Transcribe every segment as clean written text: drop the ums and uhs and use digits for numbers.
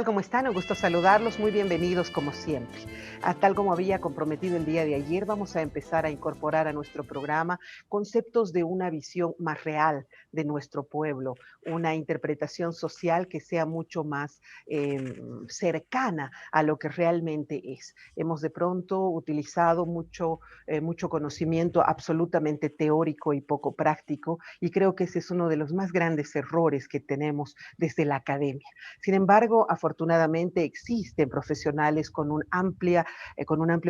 tal? ¿Cómo están? Un gusto saludarlos. Muy bienvenidos como siempre. Tal como había comprometido el día de ayer, vamos a empezar a incorporar a nuestro programa conceptos de una visión más real de nuestro pueblo, una interpretación social que sea mucho más cercana a lo que realmente es. Hemos de pronto utilizado mucho conocimiento absolutamente teórico y poco práctico, y creo que ese es uno de los más grandes errores que tenemos desde la academia. Sin embargo, afortunadamente existen profesionales con un amplio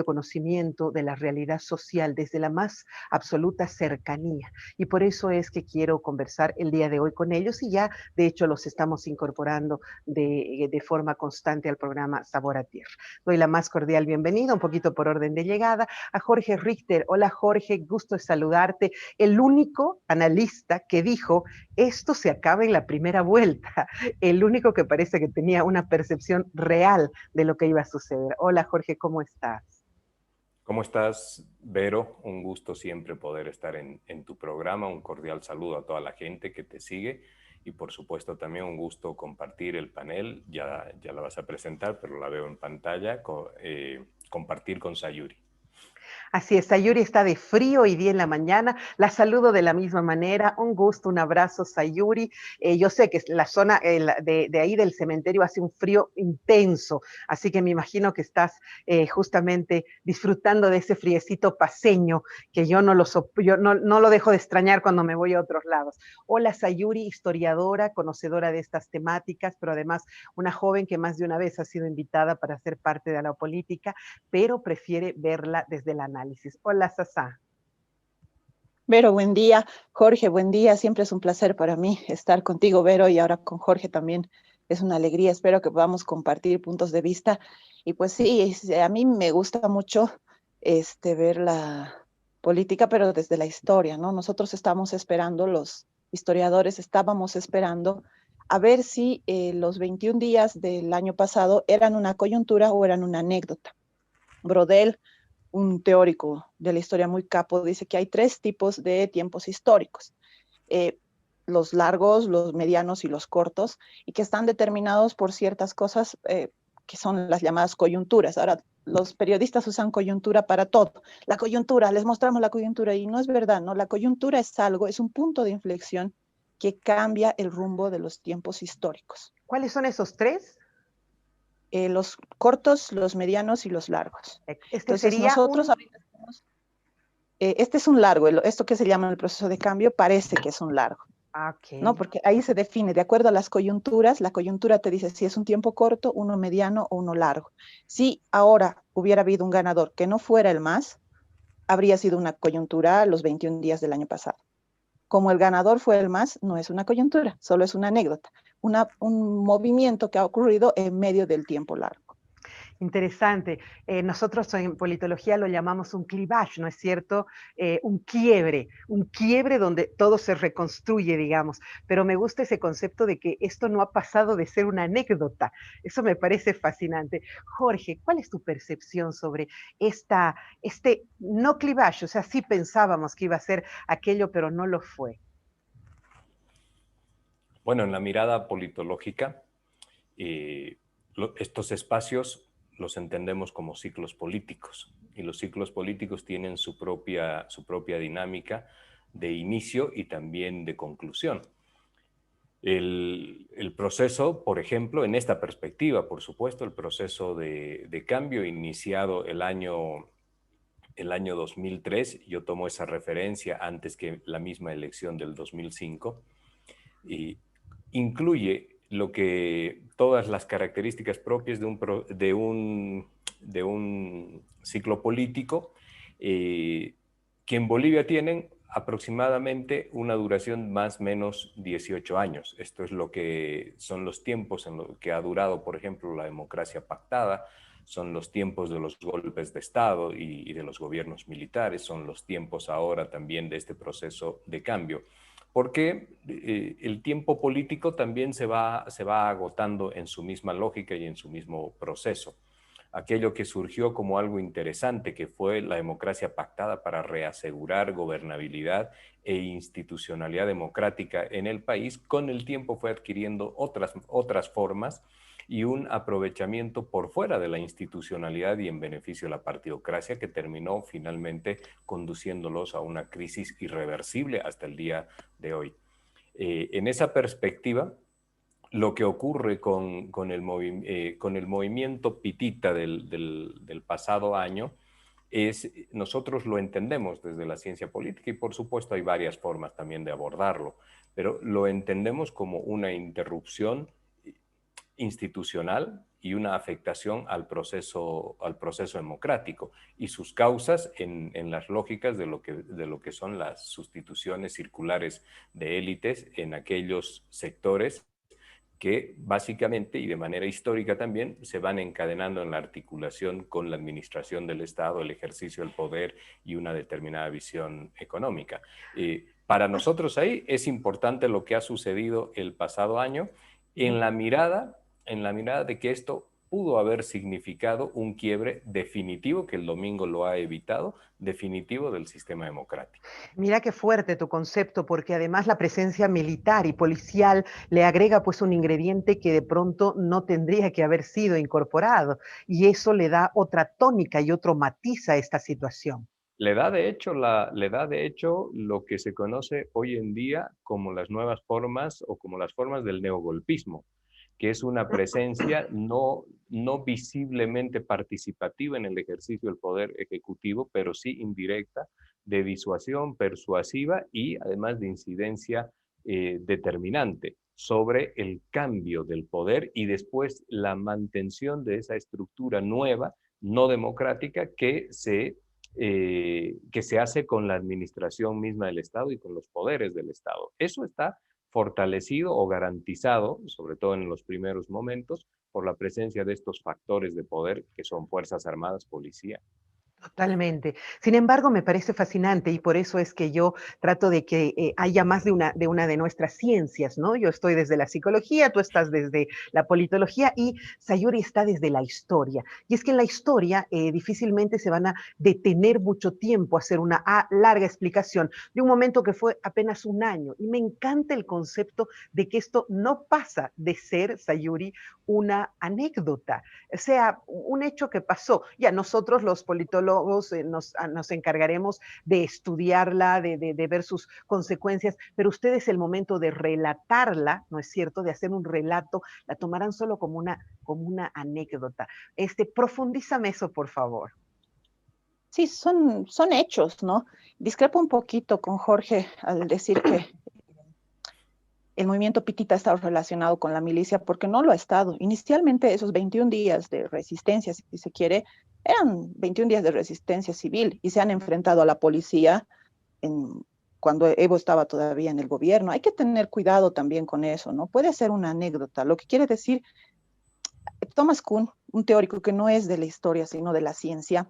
conocimiento de la realidad social desde la más absoluta cercanía. Y por eso es que quiero conversar el día de hoy con ellos y ya, de hecho, los estamos incorporando de forma constante al programa Sabor a Tierra. Doy la más cordial bienvenida, un poquito por orden de llegada, a Jorge Richter. Hola Jorge, gusto de saludarte. El único analista que dijo, esto se acaba en la primera vuelta. El único que parece que tenía una percepción real de lo que iba a suceder. Hola Jorge, ¿cómo estás? ¿Cómo estás, Vero? Un gusto siempre poder estar en tu programa. Un cordial saludo a toda la gente que te sigue y por supuesto también un gusto compartir el panel. Ya la vas a presentar, pero la veo en pantalla. Compartir con Sayuri. Así es, Sayuri está de frío hoy día en la mañana. La saludo de la misma manera. Un gusto, un abrazo, Sayuri. Yo sé que la zona de ahí del cementerio hace un frío intenso, así que me imagino que estás justamente disfrutando de ese friecito paseño que yo no lo dejo de extrañar cuando me voy a otros lados. Hola, Sayuri, historiadora, conocedora de estas temáticas, pero además una joven que más de una vez ha sido invitada para ser parte de la política, pero prefiere verla desde el análisis. Hola, Sasá. Vero, buen día. Jorge, buen día. Siempre es un placer para mí estar contigo, Vero, y ahora con Jorge también es una alegría. Espero que podamos compartir puntos de vista. Y pues sí, a mí me gusta mucho ver la política, pero desde la historia, ¿no? Nosotros estamos esperando, los historiadores estábamos esperando a ver si los 21 días del año pasado eran una coyuntura o eran una anécdota. Brodel, un teórico de la historia muy capo, dice que hay tres tipos de tiempos históricos. Eh, los largos, los medianos y los cortos, y que están determinados por ciertas cosas que son las llamadas coyunturas. Ahora, los periodistas usan coyuntura para todo. La coyuntura, les mostramos la coyuntura, y no es verdad, ¿no? La coyuntura es algo, es un punto de inflexión que cambia el rumbo de los tiempos históricos. ¿Cuáles son esos tres? Los cortos, los medianos y los largos. Este Entonces, sería nosotros ahorita estamos este es un largo, esto que se llama el proceso de cambio parece que es un largo, ¿no? Ok. Porque ahí se define, de acuerdo a las coyunturas, la coyuntura te dice si es un tiempo corto, uno mediano o uno largo. Si ahora hubiera habido un ganador que no fuera el MAS, habría sido una coyuntura los 21 días del año pasado. Como el ganador fue el MAS, no es una coyuntura, solo es una anécdota, un movimiento que ha ocurrido en medio del tiempo largo. Interesante. Nosotros en politología lo llamamos un clivage, ¿no es cierto? Un quiebre donde todo se reconstruye, digamos. Pero me gusta ese concepto de que esto no ha pasado de ser una anécdota. Eso me parece fascinante. Jorge, ¿cuál es tu percepción sobre este no clivage? O sea, sí pensábamos que iba a ser aquello, pero no lo fue. Bueno, en la mirada politológica, estos espacios los entendemos como ciclos políticos y los ciclos políticos tienen su propia dinámica de inicio y también de conclusión. El proceso, por ejemplo, en esta perspectiva, por supuesto, el proceso de cambio iniciado el año 2003, yo tomo esa referencia antes que la misma elección del 2005, y incluye todas las características propias de un ciclo político que en Bolivia tienen aproximadamente una duración más o menos 18 años. Esto es lo que son los tiempos en los que ha durado, por ejemplo, la democracia pactada, son los tiempos de los golpes de Estado y de los gobiernos militares, son los tiempos ahora también de este proceso de cambio. Porque el tiempo político también se va agotando en su misma lógica y en su mismo proceso. Aquello que surgió como algo interesante, que fue la democracia pactada para reasegurar gobernabilidad e institucionalidad democrática en el país, con el tiempo fue adquiriendo otras formas y un aprovechamiento por fuera de la institucionalidad y en beneficio de la partidocracia que terminó finalmente conduciéndolos a una crisis irreversible hasta el día de hoy. En esa perspectiva, lo que ocurre con el movimiento pitita del pasado año nosotros lo entendemos desde la ciencia política y por supuesto hay varias formas también de abordarlo, pero lo entendemos como una interrupción institucional y una afectación al proceso democrático y sus causas en las lógicas de lo que son las sustituciones circulares de élites en aquellos sectores que básicamente y de manera histórica también se van encadenando en la articulación con la administración del Estado, el ejercicio del poder y una determinada visión económica. Para nosotros ahí es importante lo que ha sucedido el pasado año en la mirada de que esto pudo haber significado un quiebre definitivo, que el domingo lo ha evitado, definitivo del sistema democrático. Mira qué fuerte tu concepto, porque además la presencia militar y policial le agrega pues un ingrediente que de pronto no tendría que haber sido incorporado y eso le da otra tónica y otro matiz a esta situación. Le da de hecho lo que se conoce hoy en día como las nuevas formas o como las formas del neogolpismo, que es una presencia no visiblemente participativa en el ejercicio del poder ejecutivo, pero sí indirecta, de disuasión persuasiva y además de incidencia determinante sobre el cambio del poder y después la mantención de esa estructura nueva, no democrática, que se hace con la administración misma del Estado y con los poderes del Estado. Eso está fortalecido o garantizado, sobre todo en los primeros momentos, por la presencia de estos factores de poder que son Fuerzas Armadas, policía. Totalmente. Sin embargo, me parece fascinante y por eso es que yo trato de que haya más de una de nuestras ciencias, ¿no? Yo estoy desde la psicología, tú estás desde la politología y Sayuri está desde la historia. Y es que en la historia difícilmente se van a detener mucho tiempo a hacer una larga explicación de un momento que fue apenas un año. Y me encanta el concepto de que esto no pasa de ser, Sayuri, una anécdota, o sea, un hecho que pasó. Ya nosotros los politólogos nos encargaremos de estudiarla, de ver sus consecuencias, pero ustedes el momento de relatarla, ¿no es cierto?, de hacer un relato, la tomarán solo como una anécdota. Profundízame eso, por favor. Sí, son hechos, ¿no? Discrepo un poquito con Jorge al decir que el movimiento Pitita ha estado relacionado con la milicia porque no lo ha estado. Inicialmente esos 21 días de resistencia, si se quiere, eran 21 días de resistencia civil y se han enfrentado a la policía cuando Evo estaba todavía en el gobierno. Hay que tener cuidado también con eso, ¿no? Puede ser una anécdota. Lo que quiere decir, Thomas Kuhn, un teórico que no es de la historia, sino de la ciencia,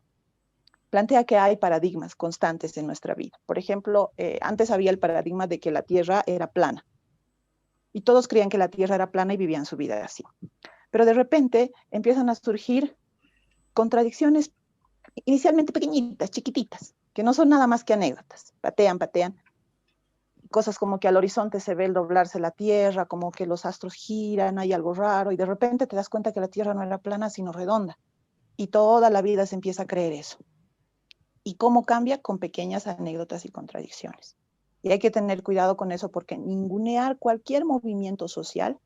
plantea que hay paradigmas constantes en nuestra vida. Por ejemplo, antes había el paradigma de que la Tierra era plana y todos creían que la Tierra era plana y vivían su vida así. Pero de repente empiezan a surgir contradicciones inicialmente pequeñitas, chiquititas, que no son nada más que anécdotas. Patean. Cosas como que al horizonte se ve el doblarse la Tierra, como que los astros giran, hay algo raro, y de repente te das cuenta que la Tierra no era plana, sino redonda. Y toda la vida se empieza a creer eso. ¿Y cómo cambia? Con pequeñas anécdotas y contradicciones. Y hay que tener cuidado con eso porque ningunear cualquier movimiento social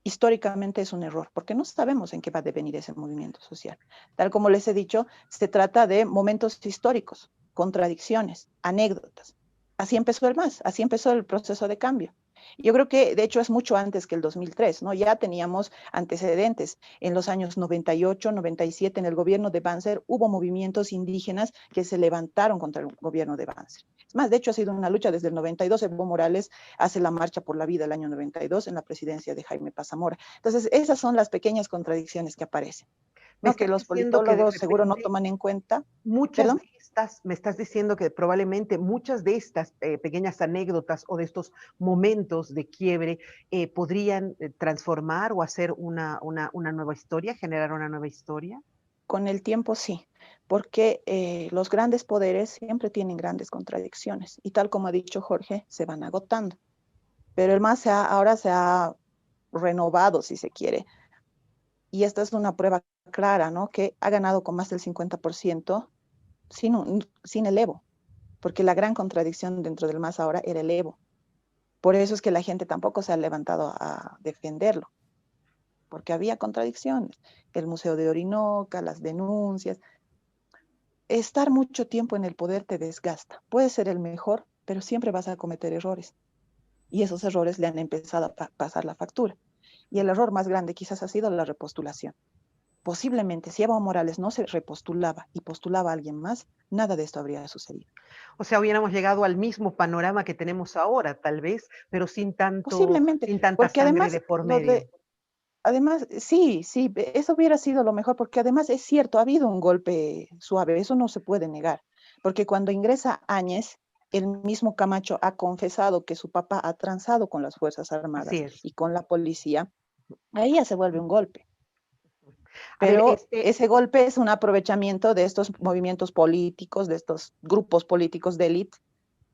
históricamente es un error, porque no sabemos en qué va a devenir ese movimiento social. Tal como les he dicho, se trata de momentos históricos, contradicciones, anécdotas. Así empezó el MAS, así empezó el proceso de cambio. Yo creo que, de hecho, es mucho antes que el 2003, ¿no? Ya teníamos antecedentes. En los años 98, 97, en el gobierno de Banzer, hubo movimientos indígenas que se levantaron contra el gobierno de Banzer. Es más, de hecho, ha sido una lucha desde el 92. Evo Morales hace la Marcha por la Vida el año 92 en la presidencia de Jaime Paz Zamora. Entonces, esas son las pequeñas contradicciones que aparecen, ¿no? Que los politólogos seguro no toman en cuenta. Muchas ¿Perdón? de estas, me estás diciendo que probablemente muchas de estas pequeñas anécdotas o de estos momentos de quiebre podrían transformar o hacer una nueva historia, generar una nueva historia. Con el tiempo sí, porque los grandes poderes siempre tienen grandes contradicciones y tal como ha dicho Jorge, se van agotando. Pero el MAS ahora se ha renovado, si se quiere, y esta es una prueba clara, ¿no? Que ha ganado con más del 50% sin el Evo, porque la gran contradicción dentro del MAS ahora era el Evo. Por eso es que la gente tampoco se ha levantado a defenderlo, porque había contradicciones. El Museo de Orinoca, las denuncias. Estar mucho tiempo en el poder te desgasta. Puedes ser el mejor, pero siempre vas a cometer errores. Y esos errores le han empezado a pasar la factura. Y el error más grande quizás ha sido la repostulación. Posiblemente si Evo Morales no se repostulaba y postulaba a alguien más, nada de esto habría sucedido. O sea, hubiéramos llegado al mismo panorama que tenemos ahora, tal vez, pero Posiblemente, sin tanta porque sangre además de por medio. además, sí, sí, eso hubiera sido lo mejor, porque además es cierto, ha habido un golpe suave, eso no se puede negar, porque cuando ingresa Áñez, el mismo Camacho ha confesado que su papá ha transado con las Fuerzas Así Armadas es. y con la policía, ahí ya se vuelve un golpe. A ver, Pero ese golpe es un aprovechamiento de estos movimientos políticos, de estos grupos políticos de élite,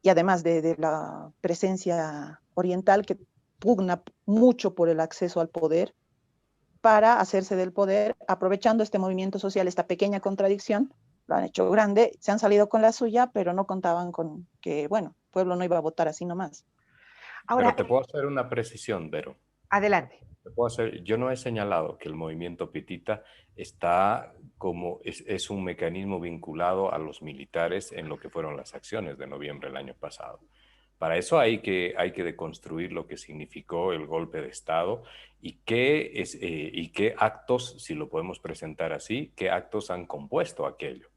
y además de la presencia oriental que pugna mucho por el acceso al poder, para hacerse del poder, aprovechando este movimiento social, esta pequeña contradicción, lo han hecho grande, se han salido con la suya, pero no contaban con que, bueno, el pueblo no iba a votar así nomás. Pero ahora, te puedo hacer una precisión, Vero. adelante. Yo no he señalado que el movimiento pitita está como es un mecanismo vinculado a los militares en lo que fueron las acciones de noviembre del año pasado. Para eso hay que deconstruir lo que significó el golpe de Estado y qué actos, si lo podemos presentar así, qué actos han compuesto aquello.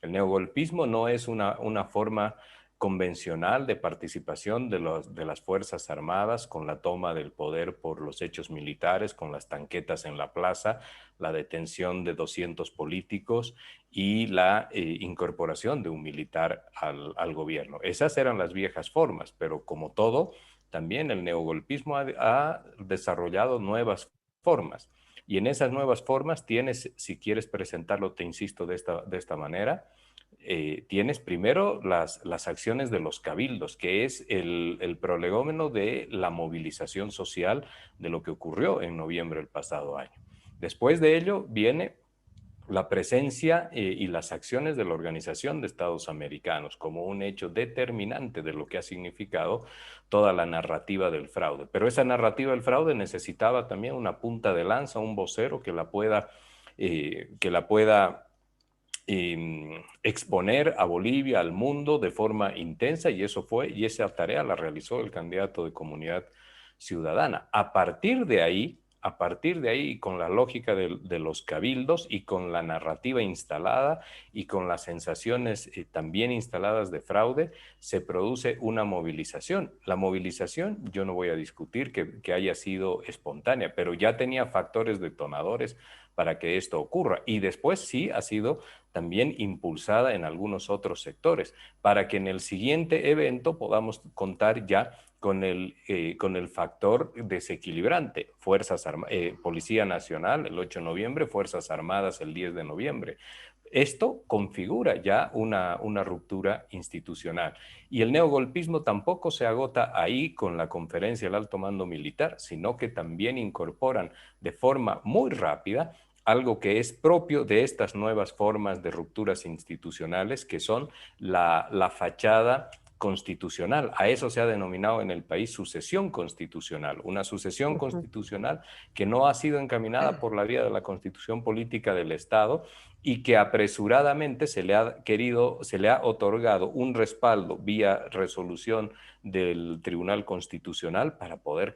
El neogolpismo no es una forma convencional de participación de las Fuerzas Armadas con la toma del poder por los hechos militares, con las tanquetas en la plaza, la detención de 200 políticos y la incorporación de un militar al gobierno. Esas eran las viejas formas, pero como todo, también el neogolpismo ha desarrollado nuevas formas. Y en esas nuevas formas tienes, si quieres presentarlo, te insisto, de esta manera, tienes primero las acciones de los cabildos, que es el prolegómeno de la movilización social de lo que ocurrió en noviembre del pasado año. Después de ello viene la presencia y las acciones de la Organización de Estados Americanos como un hecho determinante de lo que ha significado toda la narrativa del fraude. Pero esa narrativa del fraude necesitaba también una punta de lanza, un vocero que la pueda exponer a Bolivia, al mundo de forma intensa, y eso fue, y esa tarea la realizó el candidato de Comunidad Ciudadana. A partir de ahí, con la lógica de los cabildos y con la narrativa instalada y con las sensaciones también instaladas de fraude, se produce una movilización. La movilización, yo no voy a discutir que haya sido espontánea, pero ya tenía factores detonadores para que esto ocurra. Y después sí ha sido también impulsada en algunos otros sectores, para que en el siguiente evento podamos contar ya con el factor desequilibrante. Policía Nacional el 8 de noviembre, Fuerzas Armadas el 10 de noviembre. Esto configura ya una ruptura institucional. Y el neogolpismo tampoco se agota ahí con la conferencia del alto mando militar, sino que también incorporan de forma muy rápida algo que es propio de estas nuevas formas de rupturas institucionales, que son la fachada constitucional. A eso se ha denominado en el país sucesión constitucional, una sucesión constitucional que no ha sido encaminada por la vía de la constitución política del Estado y que apresuradamente se le ha otorgado un respaldo vía resolución del Tribunal Constitucional para poder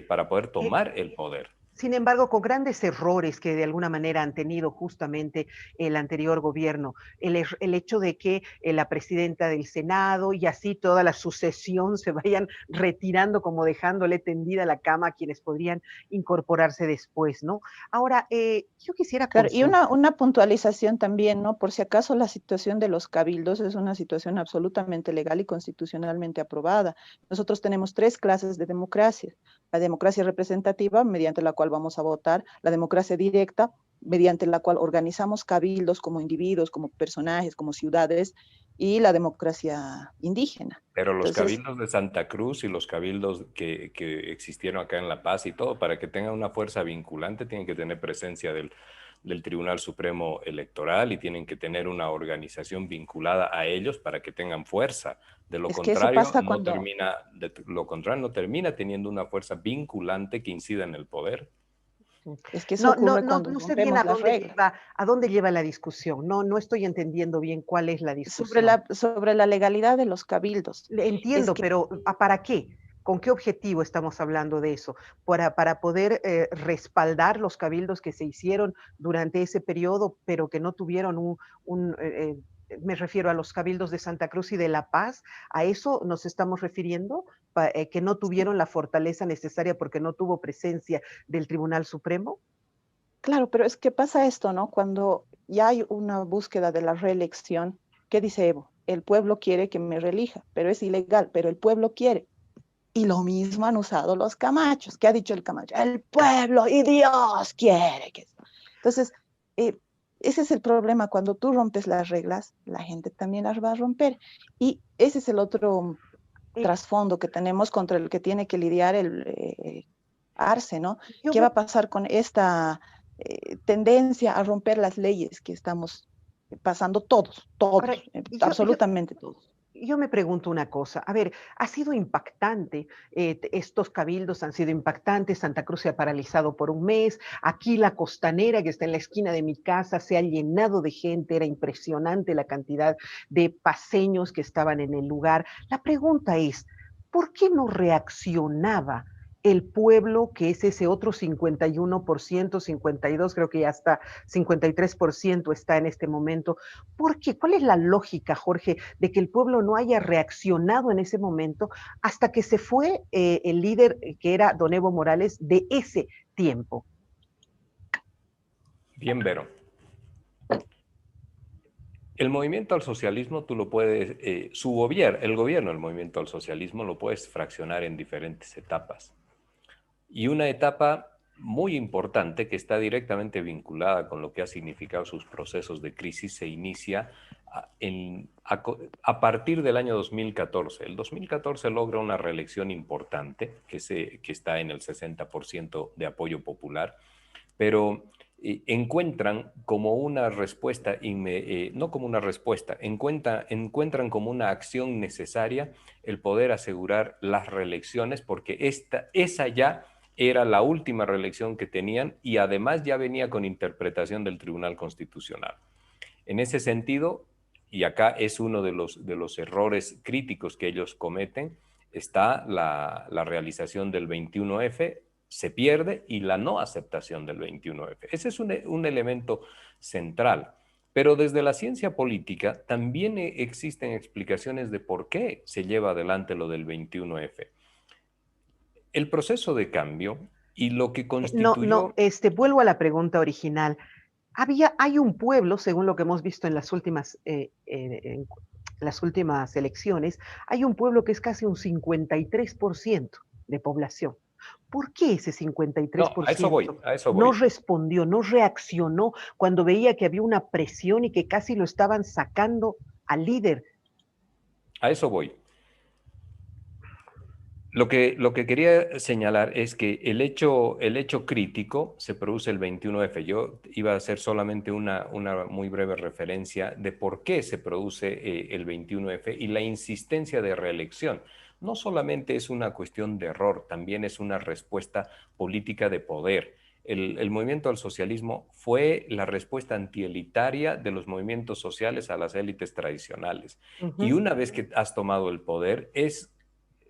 para poder tomar el poder. Sin embargo, con grandes errores que de alguna manera han tenido justamente el anterior gobierno, el hecho de que la presidenta del Senado y así toda la sucesión se vayan retirando como dejándole tendida la cama a quienes podrían incorporarse después, ¿no? Ahora, yo quisiera Claro, y consultar. una puntualización también, ¿no? Por si acaso la situación de los cabildos es una situación absolutamente legal y constitucionalmente aprobada. Nosotros tenemos tres clases de democracia. la democracia representativa, mediante la cual vamos a votar, la democracia directa, mediante la cual organizamos cabildos como individuos, como personajes, como ciudades, y la democracia indígena. Pero los Entonces, cabildos de Santa Cruz y los cabildos que existieron acá en La Paz y todo, para que tengan una fuerza vinculante, tienen que tener presencia del Tribunal Supremo Electoral y tienen que tener una organización vinculada a ellos para que tengan fuerza. De lo es que eso contrario, pasa no cuando, termina, de lo contrario, no termina teniendo una fuerza vinculante que incida en el poder. es que eso No, no, ocurre no, cuando no sé bien rompemos las reglas. a dónde lleva la discusión. No, no estoy entendiendo bien cuál es la Sobre discusión. sobre la legalidad de los cabildos. Es Entiendo, que pero ¿para qué? ¿Con qué objetivo estamos hablando de eso? Para poder respaldar los cabildos que se hicieron durante ese periodo, pero que no tuvieron me refiero a los cabildos de Santa Cruz y de La Paz, ¿a eso nos estamos refiriendo? ¿Que no tuvieron la fortaleza necesaria porque no tuvo presencia del Tribunal Supremo? claro, pero es que pasa esto, ¿no? Cuando ya hay una búsqueda de la reelección, ¿qué dice Evo? El pueblo quiere que me reelija, pero es ilegal, pero el pueblo quiere. Y lo mismo han usado los camachos. ¿Qué ha dicho el camacho? El pueblo y Dios quiere que... Entonces, eh, ese es el problema. Cuando tú rompes las reglas, la gente también las va a romper. Y ese es el otro Eh, trasfondo que tenemos contra el que tiene que lidiar el Arce, ¿no? yo ¿Qué va me, a pasar con esta tendencia a romper las leyes que estamos pasando todos, ahora, todos, yo, yo, absolutamente todos? Yo me pregunto una cosa, a ver, ha sido impactante, estos cabildos han sido impactantes, Santa Cruz se ha paralizado por un mes, aquí la costanera que está en la esquina de mi casa se ha llenado de gente, era impresionante la cantidad de paseños que estaban en el lugar. La pregunta es, ¿por qué no reaccionaba el pueblo, que es ese otro 51%, 52%, creo que ya está, 53% está en este momento? ¿Por qué? ¿Cuál es la lógica, Jorge, de que el pueblo no haya reaccionado en ese momento hasta que se fue el líder que era don Evo Morales de ese tiempo? Bien, Vero. El movimiento al socialismo tú lo puedes, el gobierno del movimiento al socialismo lo puedes fraccionar en diferentes etapas. Y una etapa muy importante que está directamente vinculada con lo que ha significado sus procesos de crisis se inicia a partir del año 2014. El 2014 logra una reelección importante que está en el 60% de apoyo popular, pero encuentran como una respuesta, no como una respuesta, encuentran como una acción necesaria el poder asegurar las reelecciones, porque esa ya era la última reelección que tenían y además ya venía con interpretación del Tribunal Constitucional. En ese sentido, y acá es uno de los errores críticos que ellos cometen, está la realización del 21F, se pierde, y la no aceptación del 21F. Ese es un elemento central. Pero desde la ciencia política también existen explicaciones de por qué se lleva adelante lo del 21F. El proceso de cambio y lo que No, no, constituyó... vuelvo a la pregunta original. Hay un pueblo, según lo que hemos visto en en las últimas elecciones, hay un pueblo que es casi un 53% de población. ¿Por qué ese No, a eso voy, 53% a eso no voy. respondió, no reaccionó cuando veía que había una presión y que casi lo estaban sacando al líder? A eso voy. Lo que quería señalar es que el hecho crítico se produce el 21F. Yo iba a hacer solamente una muy breve referencia de por qué se produce el 21F y la insistencia de reelección. No solamente es una cuestión de error, también es una respuesta política de poder. El movimiento al socialismo fue la respuesta antielitaria de los movimientos sociales a las élites tradicionales. Y una vez que has tomado el poder,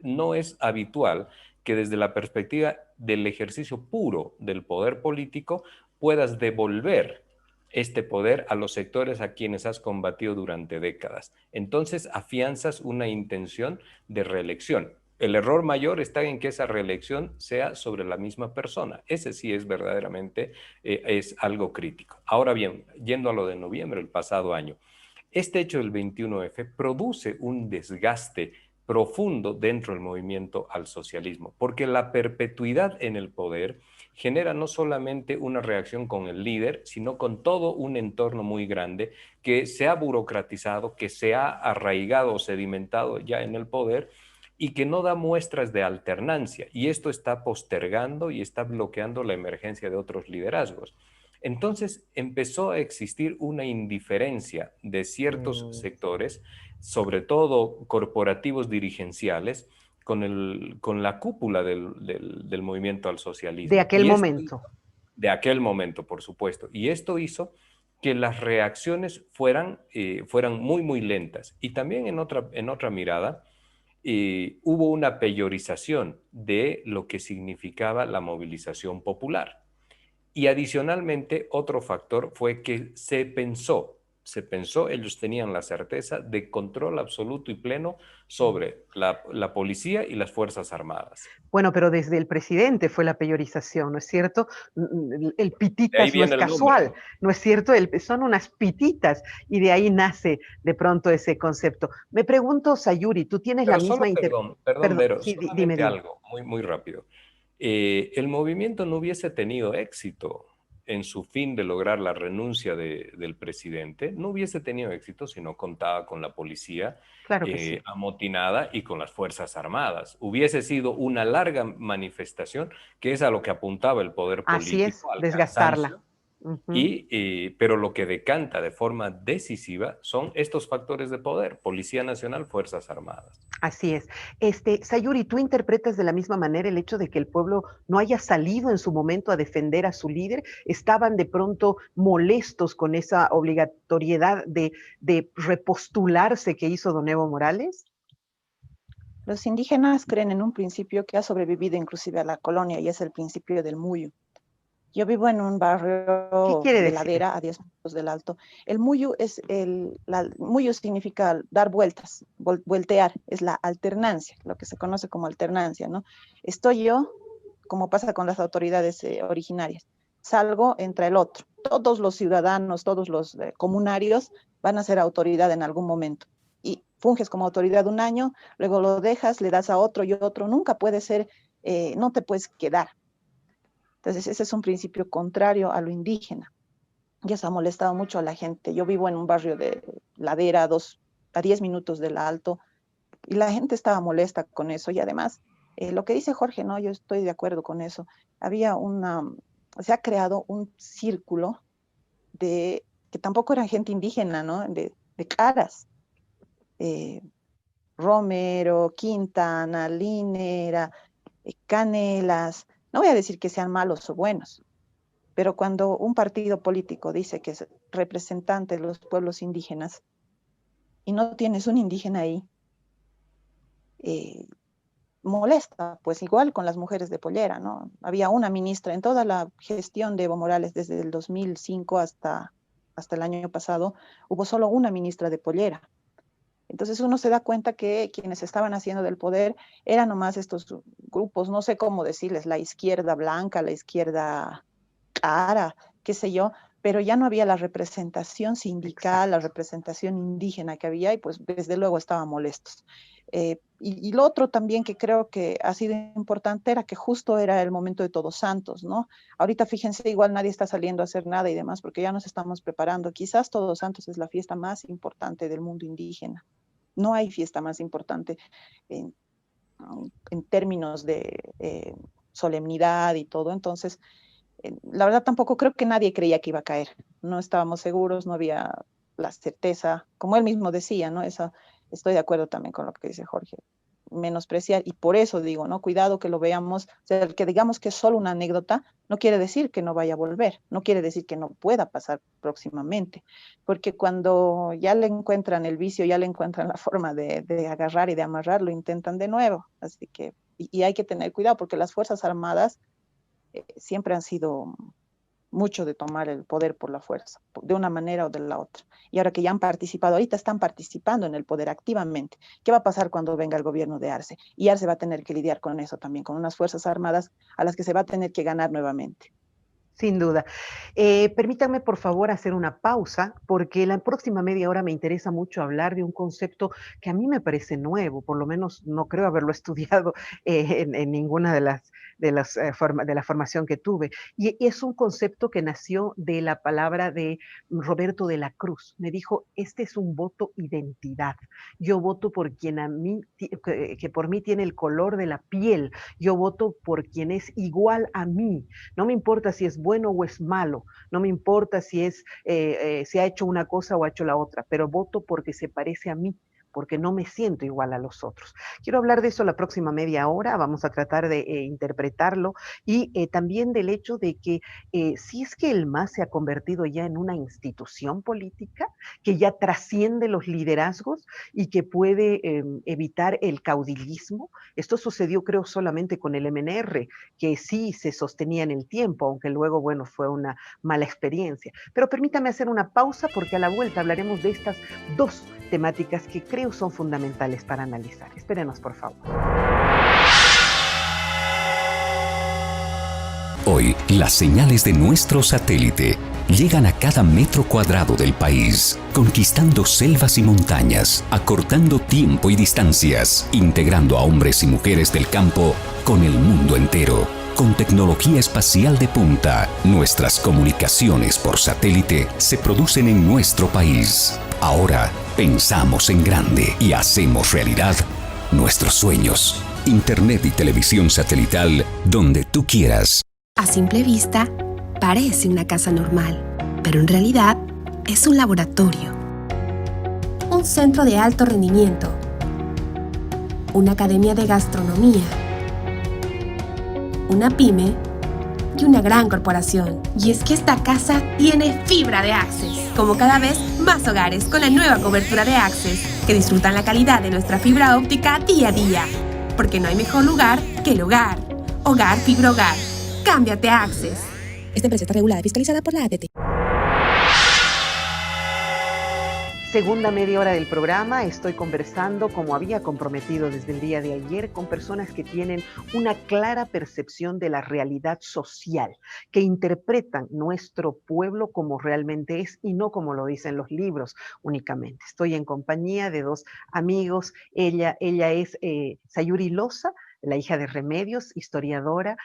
no es habitual que desde la perspectiva del ejercicio puro del poder político puedas devolver este poder a los sectores a quienes has combatido durante décadas. Entonces afianzas una intención de reelección. El error mayor está en que esa reelección sea sobre la misma persona. Ese sí es verdaderamente es algo crítico. Ahora bien, yendo a lo de noviembre, el pasado año, este hecho del 21F produce un desgaste profundo dentro del movimiento al socialismo, porque la perpetuidad en el poder genera no solamente una reacción con el líder, sino con todo un entorno muy grande que se ha burocratizado, que se ha arraigado o sedimentado ya en el poder y que no da muestras de alternancia. Y esto está postergando y está bloqueando la emergencia de otros liderazgos. Entonces empezó a existir una indiferencia de ciertos sectores, sobre todo corporativos dirigenciales, con la cúpula del movimiento al De socialismo. aquel momento. De aquel momento, por supuesto. Y esto hizo que las reacciones fueran muy, muy lentas. Y también en otra mirada, hubo una peyorización de lo que significaba la movilización popular. Y adicionalmente, otro factor fue que se pensó, ellos tenían la certeza de control absoluto y pleno sobre la policía y las Fuerzas Armadas. Bueno, pero desde el presidente fue la peyorización, ¿no es cierto? El De ahí pititas no es viene el nombre, casual, ¿no? ¿no es cierto? Son unas pititas y de ahí nace de pronto ese concepto. Me pregunto, Sayuri, tú tienes la Pero misma solo, perdón, Perdón, Vero, sí, dime, solamente dime. algo, muy, muy rápido. El movimiento no hubiese tenido éxito en su fin de lograr la renuncia del presidente, no hubiese tenido éxito si no contaba con la policía Claro que sí. amotinada y con las Fuerzas Armadas. Hubiese sido una larga manifestación, que es a lo que apuntaba el poder Así es, político, al desgastarla. cansancio, Ujú. pero lo que decanta de forma decisiva son estos factores de poder: Policía Nacional, Fuerzas Armadas. Así es. Sayuri, ¿tú interpretas de la misma manera el hecho de que el pueblo no haya salido en su momento a defender a su líder? ¿Estaban de pronto molestos con esa obligatoriedad de repostularse que hizo don Evo Morales? Los indígenas creen en un principio que ha sobrevivido inclusive a la colonia y es el principio del muyu. Yo vivo en un ¿Qué barrio quiere de decir? ladera a 10 minutos del Alto. El muyu muyu significa dar vueltas, voltear, es la alternancia, lo que se conoce como alternancia, ¿no? Estoy yo, como pasa con las autoridades originarias, salgo, entra el otro. Todos los ciudadanos, todos los comunarios van a ser autoridad en algún momento. Y funges como autoridad un año, luego lo dejas, le das a otro y otro. Nunca puede ser, no te puedes quedar. Entonces, ese es un principio contrario a lo indígena. Y eso ha molestado mucho a la gente. Yo vivo en un barrio de ladera, a 10 minutos del Alto, y la gente estaba molesta con eso. Y además, lo que dice Jorge, no, yo estoy de acuerdo con eso. Se ha creado un círculo que tampoco eran gente indígena, ¿no? De caras. Eh, Romero, Quintana, Linera, Canelas. No voy a decir que sean malos o buenos, pero cuando un partido político dice que es representante de los pueblos indígenas y no tienes un indígena ahí, eh, molesta, pues igual con las mujeres de pollera, ¿no? Había una ministra en toda la gestión de Evo Morales desde el 2005 hasta el año pasado, hubo solo una ministra de pollera. Entonces uno se da cuenta que quienes estaban haciendo del poder eran nomás estos grupos, no sé cómo decirles, la izquierda blanca, la izquierda cara, qué sé yo, pero ya no había la representación sindical, la Exacto. representación indígena que había y pues desde luego estaban molestos. Y lo otro también que creo que ha sido importante era que justo era el momento de Todos Santos, ¿no? Ahorita fíjense, igual nadie está saliendo a hacer nada y demás porque ya nos estamos preparando. Quizás Todos Santos es la fiesta más importante del mundo indígena. No hay fiesta más importante en, en términos de solemnidad y todo. Entonces, la verdad tampoco creo que nadie creía que iba a caer. No estábamos seguros, no había la certeza, como él mismo decía, ¿no? Eso, estoy de acuerdo también con lo que dice Jorge, menospreciar, y por eso digo, ¿no? Cuidado que lo veamos, o sea, el que digamos que es solo una anécdota, no quiere decir que no vaya a volver, no quiere decir que no pueda pasar próximamente, porque cuando ya le encuentran el vicio, ya le encuentran la forma de agarrar y de amarrar, lo intentan de nuevo, así que, y hay que tener cuidado, porque las Fuerzas Armadas siempre han sido mucho de tomar el poder por la fuerza, de una manera o de la otra. Y ahora que ya han participado, ahorita están participando en el poder activamente. ¿Qué va a pasar cuando venga el gobierno de Arce? Y Arce va a tener que lidiar con eso también, con unas fuerzas armadas a las que se va a tener que ganar nuevamente. Sin duda. Permítanme, por favor, hacer una pausa, porque la próxima media hora me interesa mucho hablar de un concepto que a mí me parece nuevo, por lo menos no creo haberlo estudiado en ninguna de la formación que tuve. Y es un concepto que nació de la palabra de Roberto de la Cruz. Me dijo, este es un voto identidad. Yo voto por quien a mí, que por mí tiene el color de la piel. Yo voto por quien es igual a mí. No me importa si es bueno o es malo, no me importa si ha hecho una cosa o ha hecho la otra, pero voto porque se parece a mí, porque no me siento igual a los otros. Quiero hablar de eso la próxima media hora, vamos a tratar de interpretarlo y también del hecho de que si es que el MAS se ha convertido ya en una institución política que ya trasciende los liderazgos y que puede evitar el caudillismo. Esto sucedió creo solamente con el MNR, que sí se sostenía en el tiempo, aunque luego, bueno, fue una mala experiencia. Pero permítame hacer una pausa porque a la vuelta hablaremos de estas dos temáticas que creo son fundamentales para analizar. Espérenos, por favor. Hoy, las señales de nuestro satélite llegan a cada metro cuadrado del país, conquistando selvas y montañas, acortando tiempo y distancias, integrando a hombres y mujeres del campo con el mundo entero. Con tecnología espacial de punta, nuestras comunicaciones por satélite se producen en nuestro país. Ahora, pensamos en grande y hacemos realidad nuestros sueños. Internet y televisión satelital donde tú quieras. A simple vista, parece una casa normal, pero en realidad es un laboratorio, un centro de alto rendimiento, una academia de gastronomía, una pyme y una gran corporación. Y es que esta casa tiene fibra de Access, como cada vez más hogares con la nueva cobertura de Access, que disfrutan la calidad de nuestra fibra óptica día a día, porque no hay mejor lugar que el hogar. Hogar Fibra Hogar. Cámbiate a Access. Esta empresa está regulada y fiscalizada por la ATT. Segunda media hora del programa, estoy conversando, como había comprometido desde el día de ayer, con personas que tienen una clara percepción de la realidad social, que interpretan nuestro pueblo como realmente es y no como lo dicen los libros únicamente. Estoy en compañía de dos amigos, ella es Sayuri Loza, la hija de Remedios, historiadora,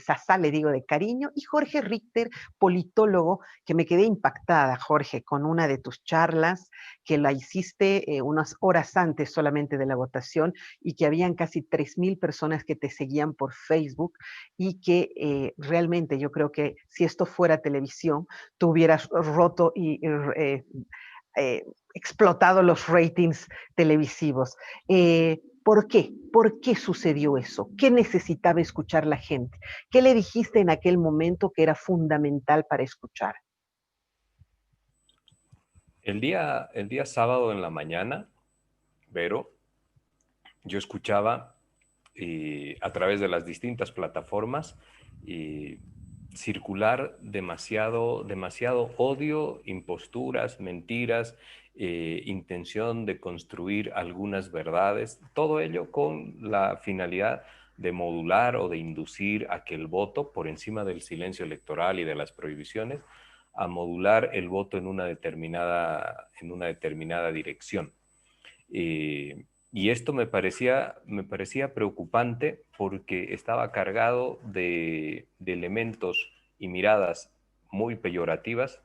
Sasá le digo de cariño, y Jorge Richter, politólogo, que me quedé impactada, Jorge, con una de tus charlas, que la hiciste unas horas antes solamente de la votación y que habían casi 3,000 personas que te seguían por Facebook y que realmente yo creo que si esto fuera televisión, tú hubieras roto y explotado los ratings televisivos. ¿Por qué? ¿Por qué sucedió eso? ¿Qué necesitaba escuchar la gente? ¿Qué le dijiste en aquel momento que era fundamental para escuchar? El día sábado en la mañana, Vero, yo escuchaba a través de las distintas plataformas circular demasiado odio, imposturas, mentiras, intención de construir algunas verdades, todo ello con la finalidad de modular o de inducir a que el voto, por encima del silencio electoral y de las prohibiciones, a modular el voto en una determinada dirección. Y esto me parecía preocupante porque estaba cargado de elementos y miradas muy peyorativas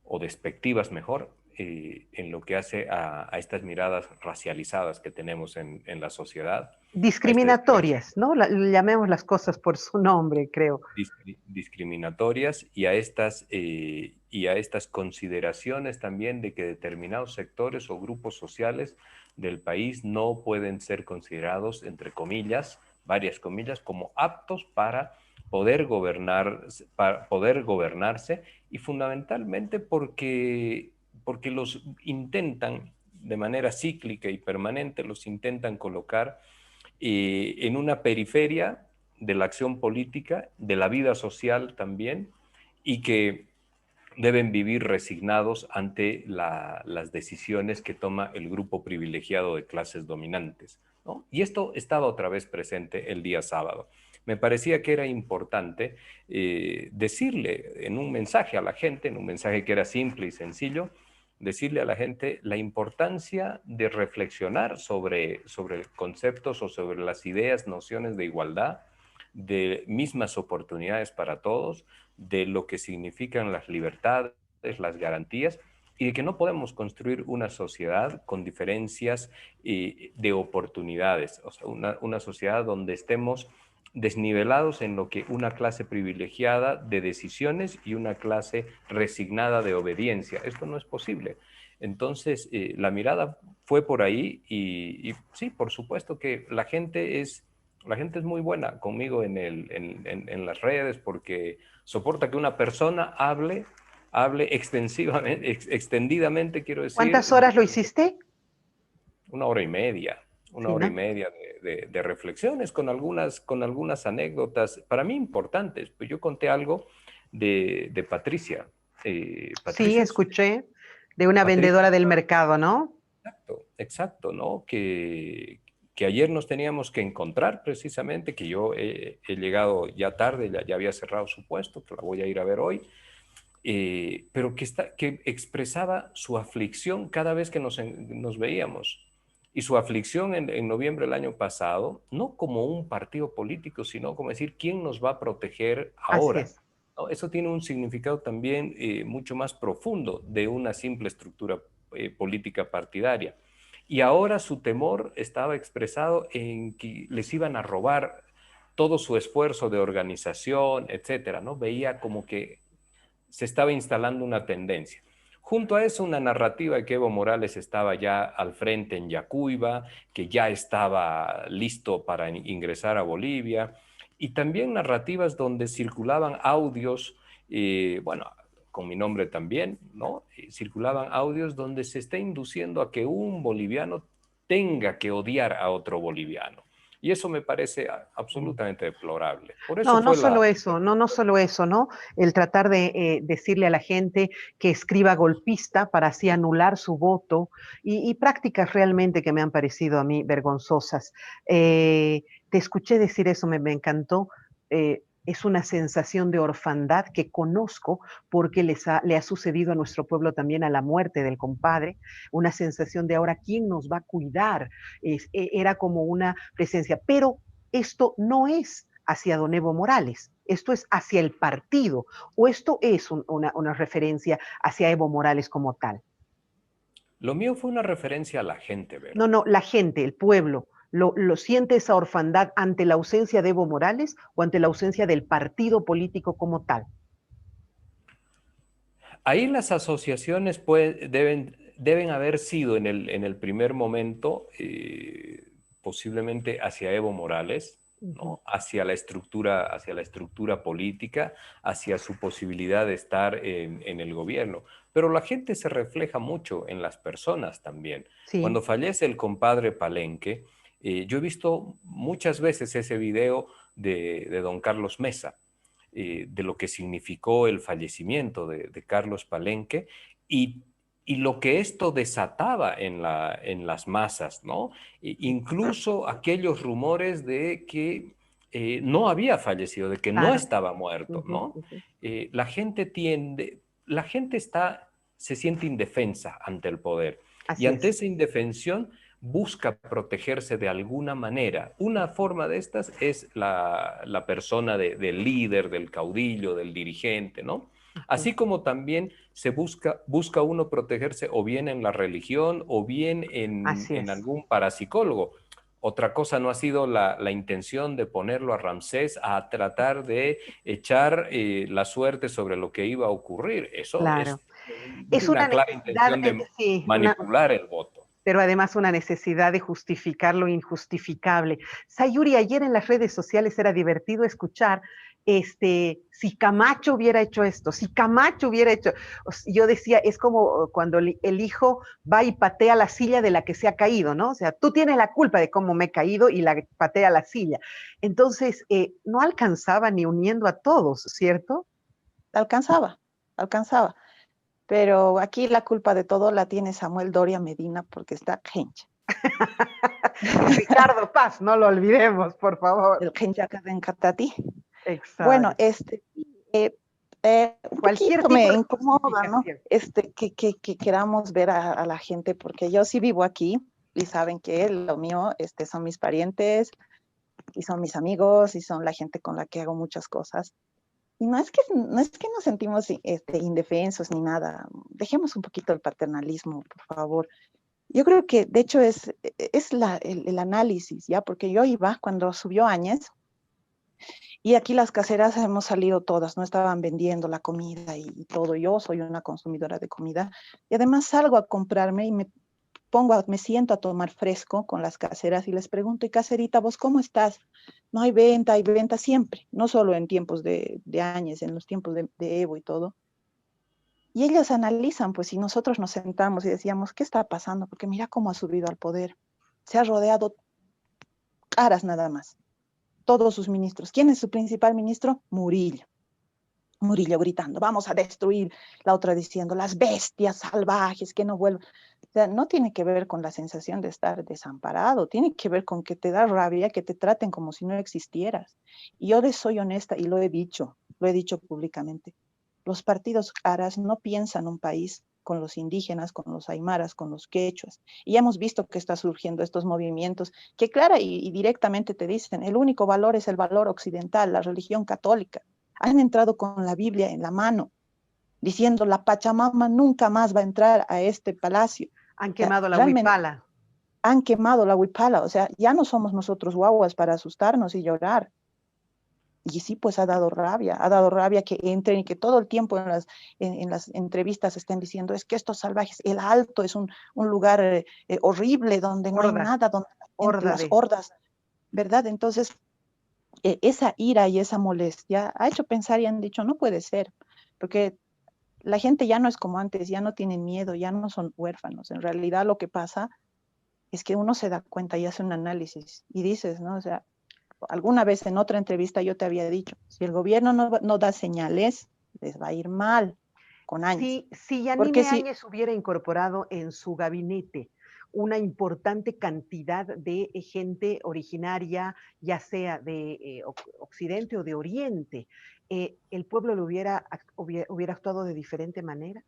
o despectivas mejor, en lo que hace a estas miradas racializadas que tenemos en la sociedad. Discriminatorias, ¿no? Llamemos las cosas por su nombre, creo. Discriminatorias y a estas consideraciones también de que determinados sectores o grupos sociales del país no pueden ser considerados, entre comillas, varias comillas, como aptos para poder gobernarse, y fundamentalmente porque los intentan de manera cíclica y permanente, los intentan colocar en una periferia de la acción política, de la vida social también, y que deben vivir resignados ante las decisiones que toma el grupo privilegiado de clases dominantes, ¿no? Y esto estaba otra vez presente el día sábado. me parecía que era importante decirle en un mensaje a la gente, en un mensaje que era simple y sencillo, decirle a la gente la importancia de reflexionar sobre conceptos o sobre las ideas, nociones de igualdad, de mismas oportunidades para todos, de lo que significan las libertades, las garantías, y de que no podemos construir una sociedad con diferencias de oportunidades, o sea, una sociedad donde estemos desnivelados en lo que una clase privilegiada de decisiones y una clase resignada de obediencia. Esto no es posible. Entonces, la mirada fue por ahí y sí, por supuesto que la gente es muy buena conmigo en las redes porque soporta que una persona hable extensivamente, extendidamente, quiero decir. ¿Cuántas horas lo hiciste? Una hora y media. Una Sí, hora y ¿no? media de reflexiones con algunas anécdotas para mí importantes. Pues yo conté algo de Patricia. Sí, Patricia es escuché de una Patricia, vendedora del mercado, ¿no? exacto, ¿no? Que ayer nos teníamos que encontrar precisamente, que yo he llegado ya tarde, ya había cerrado su puesto, que la voy a ir a ver hoy, pero que expresaba su aflicción cada vez que nos veíamos. Y su aflicción en noviembre del año pasado, no como un partido político, sino como decir, ¿quién nos va a proteger Así ahora? es. ¿No? Eso tiene un significado también mucho más profundo de una simple estructura política partidaria. Y ahora su temor estaba expresado en que les iban a robar todo su esfuerzo de organización, etcétera, ¿no? Veía como que se estaba instalando una tendencia. Junto a eso, una narrativa de que Evo Morales estaba ya al frente en Yacuiba, que ya estaba listo para ingresar a Bolivia, y también narrativas donde circulaban audios, bueno, con mi nombre también, ¿no? Circulaban audios donde se está induciendo a que un boliviano tenga que odiar a otro boliviano. Y eso me parece absolutamente deplorable. Por eso No, no fue solo eso, no solo eso, ¿no? El tratar de decirle a la gente que escriba golpista para así anular su voto y prácticas realmente que me han parecido a mí vergonzosas. Te escuché decir eso, me encantó. Es una sensación de orfandad que conozco porque le ha sucedido a nuestro pueblo también a la muerte del compadre, una sensación de ahora, ¿quién nos va a cuidar? Era como una presencia, pero esto no es hacia don Evo Morales, esto es hacia el partido, o esto es una referencia hacia Evo Morales como tal. Lo mío fue una referencia a la gente, No, Vero. no, la gente, el pueblo, lo siente esa orfandad ante la ausencia de Evo Morales o ante la ausencia del partido político como tal. Ahí las asociaciones deben haber sido en el primer momento posiblemente hacia Evo Morales, ¿no? Hacia la estructura política, hacia su posibilidad de estar en el gobierno. Pero la gente se refleja mucho en las personas también. Sí. Cuando fallece el compadre Palenque, yo he visto muchas veces ese video de don Carlos Mesa, de lo que significó el fallecimiento de Carlos Palenque y lo que esto desataba en las masas, ¿no? Incluso aquellos rumores de que no había fallecido, de que no Claro. estaba muerto, ¿no? La gente se siente indefensa ante el poder. Así Y ante es. esa indefensión busca protegerse de alguna manera. Una forma de estas es la persona del líder, del caudillo, del dirigente, ¿no? Así como también se busca uno protegerse o bien en la religión o bien Así en es. algún parapsicólogo. Otra cosa no ha sido la intención de ponerlo a Ramsés a tratar de echar la suerte sobre lo que iba a ocurrir. Eso Claro. es Es una una clara necesidad, intención de sí, manipular el voto. pero además una necesidad de justificar lo injustificable. Sayuri, ayer en las redes sociales era divertido escuchar si Camacho hubiera hecho esto, si Camacho hubiera hecho, yo decía, es como cuando el hijo va y patea la silla de la que se ha caído, ¿no? O sea, tú tienes la culpa de cómo me he caído y la patea la silla. Entonces, no alcanzaba ni uniendo a todos, ¿cierto? Alcanzaba. Pero aquí la culpa de todo la tiene Samuel Doria Medina porque está gente. Y Ricardo Paz, no lo olvidemos, por favor. El Kenyaca de Encatati. Exacto. Bueno, un Cualquier poquito tipo me de incomoda, ¿no? justificación. Que queramos ver a la gente, porque yo sí vivo aquí y saben que lo mío son mis parientes y son mis amigos y son la gente con la que hago muchas cosas. Y no es que nos sentimos indefensos ni nada. Dejemos un poquito el paternalismo, por favor. Yo creo que, de hecho, es el análisis, ¿ya? Porque yo iba cuando subió Áñez, y aquí las caseras hemos salido todas, no estaban vendiendo la comida y todo. Yo soy una consumidora de comida y además salgo a comprarme y me siento a tomar fresco con las caseras y les pregunto, y caserita, ¿vos cómo estás? No hay venta siempre, no solo en tiempos de Áñez, en los tiempos de Evo y todo. Y ellas analizan, pues, y nosotros nos sentamos y decíamos, ¿qué está pasando? Porque mira cómo ha subido al poder. Se ha rodeado caras nada más. Todos sus ministros. ¿Quién es su principal ministro? Murillo. Murillo gritando, vamos a destruir. La otra diciendo, las bestias salvajes que no vuelven. O sea, no tiene que ver con la sensación de estar desamparado, tiene que ver con que te da rabia que te traten como si no existieras. Y yo soy honesta y lo he dicho públicamente. Los partidos aras no piensan un país con los indígenas, con los aymaras, con los quechuas. Y ya hemos visto que está surgiendo estos movimientos que clara y directamente te dicen, el único valor es el valor occidental, la religión católica. Han entrado con la Biblia en la mano, diciendo la Pachamama nunca más va a entrar a este palacio. Han quemado la huipala. Han quemado la huipala, o sea, ya no somos nosotros guaguas para asustarnos y llorar. Y sí, pues ha dado rabia que entren y que todo el tiempo en las entrevistas estén diciendo, es que estos salvajes, el Alto es un lugar horrible donde no hay nada, donde las hordas, ¿verdad? Entonces, esa ira y esa molestia ha hecho pensar y han dicho, no puede ser, porque la gente ya no es como antes, ya no tienen miedo, ya no son huérfanos. En realidad lo que pasa es que uno se da cuenta y hace un análisis y dices, ¿no? O sea, alguna vez en otra entrevista yo te había dicho, si el gobierno no da señales, les va a ir mal con Áñez. Si Yanine Áñez hubiera incorporado en su gabinete una importante cantidad de gente originaria, ya sea de Occidente o de Oriente, ¿el pueblo hubiera actuado de diferente manera?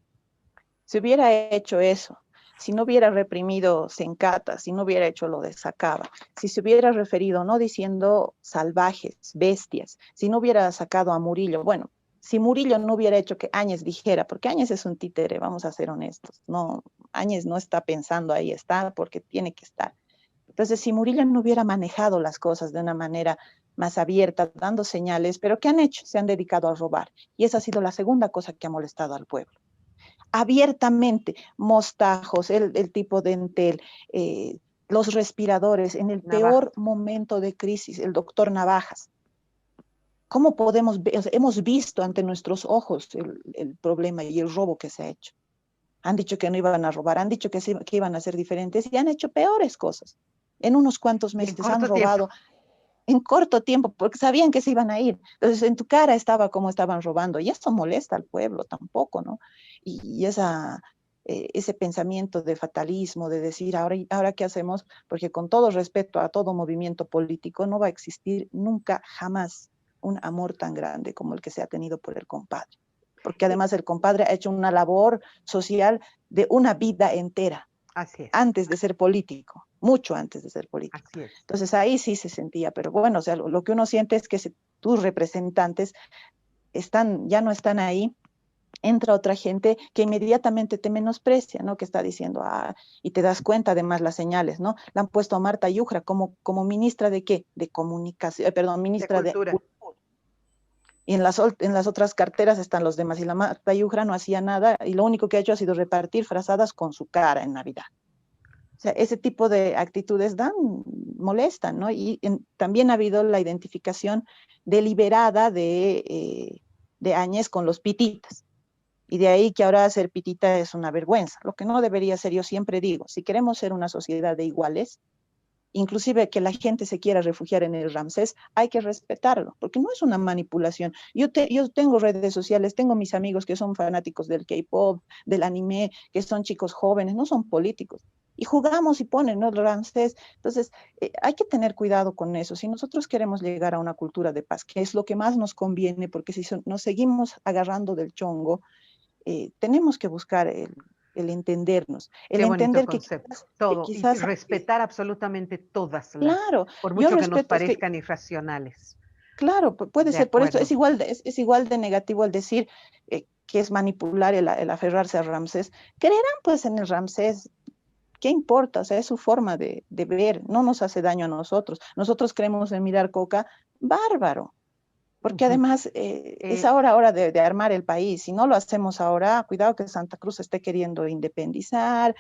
Si hubiera hecho eso, si no hubiera reprimido Sencata, si no hubiera hecho lo de Sacaba, si se hubiera referido no diciendo salvajes, bestias, si no hubiera sacado a Murillo, bueno, si Murillo no hubiera hecho que Áñez dijera, porque Áñez es un títere, vamos a ser honestos, no, Áñez no está pensando ahí está porque tiene que estar. Entonces, si Murillo no hubiera manejado las cosas de una manera más abierta, dando señales, pero ¿qué han hecho? Se han dedicado a robar. Y esa ha sido la segunda cosa que ha molestado al pueblo. Abiertamente, mostajos, el tipo de Entel, los respiradores, en el peor momento de crisis, el doctor Navajas. ¿Cómo podemos ver? O sea, hemos visto ante nuestros ojos el problema y el robo que se ha hecho. Han dicho que no iban a robar, han dicho que iban a ser diferentes y han hecho peores cosas. En unos cuantos meses han robado en corto tiempo porque sabían que se iban a ir. Entonces en tu cara estaba cómo estaban robando y esto molesta al pueblo tampoco, ¿no? Y ese pensamiento de fatalismo, de decir, ahora ¿qué hacemos? Porque con todo respeto a todo movimiento político no va a existir nunca, jamás un amor tan grande como el que se ha tenido por el compadre. Porque además el compadre ha hecho una labor social de una vida entera. Así es. Antes de ser político, mucho antes de ser político. Así es. Entonces ahí sí se sentía, pero bueno, o sea, lo que uno siente es que tus representantes ya no están ahí, entra otra gente que inmediatamente te menosprecia, ¿no? Que está diciendo, y te das cuenta además las señales, ¿no? La han puesto a Marta Yujra como ministra de ¿qué? De comunicación, ministra de cultura. Y en las otras carteras están los demás. Y la Marta Yujra no hacía nada y lo único que ha hecho ha sido repartir frazadas con su cara en Navidad. O sea, ese tipo de actitudes molestan, ¿no? Y también ha habido la identificación deliberada de Áñez con los pititas. Y de ahí que ahora ser pitita es una vergüenza. Lo que no debería ser, yo siempre digo, si queremos ser una sociedad de iguales, inclusive que la gente se quiera refugiar en el Ramsés, hay que respetarlo, porque no es una manipulación. Yo tengo redes sociales, tengo mis amigos que son fanáticos del K-pop, del anime, que son chicos jóvenes, no son políticos. y jugamos y ponen, ¿no? Ramsés. Entonces, hay que tener cuidado con eso. Si nosotros queremos llegar a una cultura de paz, que es lo que más nos conviene, porque si nos seguimos agarrando del chongo, tenemos que buscar el entendernos, el Qué bonito entender concepto. que Todo. Y quizás, respetar absolutamente todas claro, por yo mucho que nos respeto, es que parezcan irracionales. claro, puede De ser, por eso acuerdo. es igual de negativo el decir que es manipular el aferrarse a Ramsés. Creerán pues en el Ramsés, ¿qué importa? O sea, es su forma de ver, no nos hace daño a nosotros. Nosotros creemos en mirar coca, bárbaro, porque Ujú. además es ahora hora de armar el país. Si no lo hacemos ahora, cuidado que Santa Cruz esté queriendo independizar,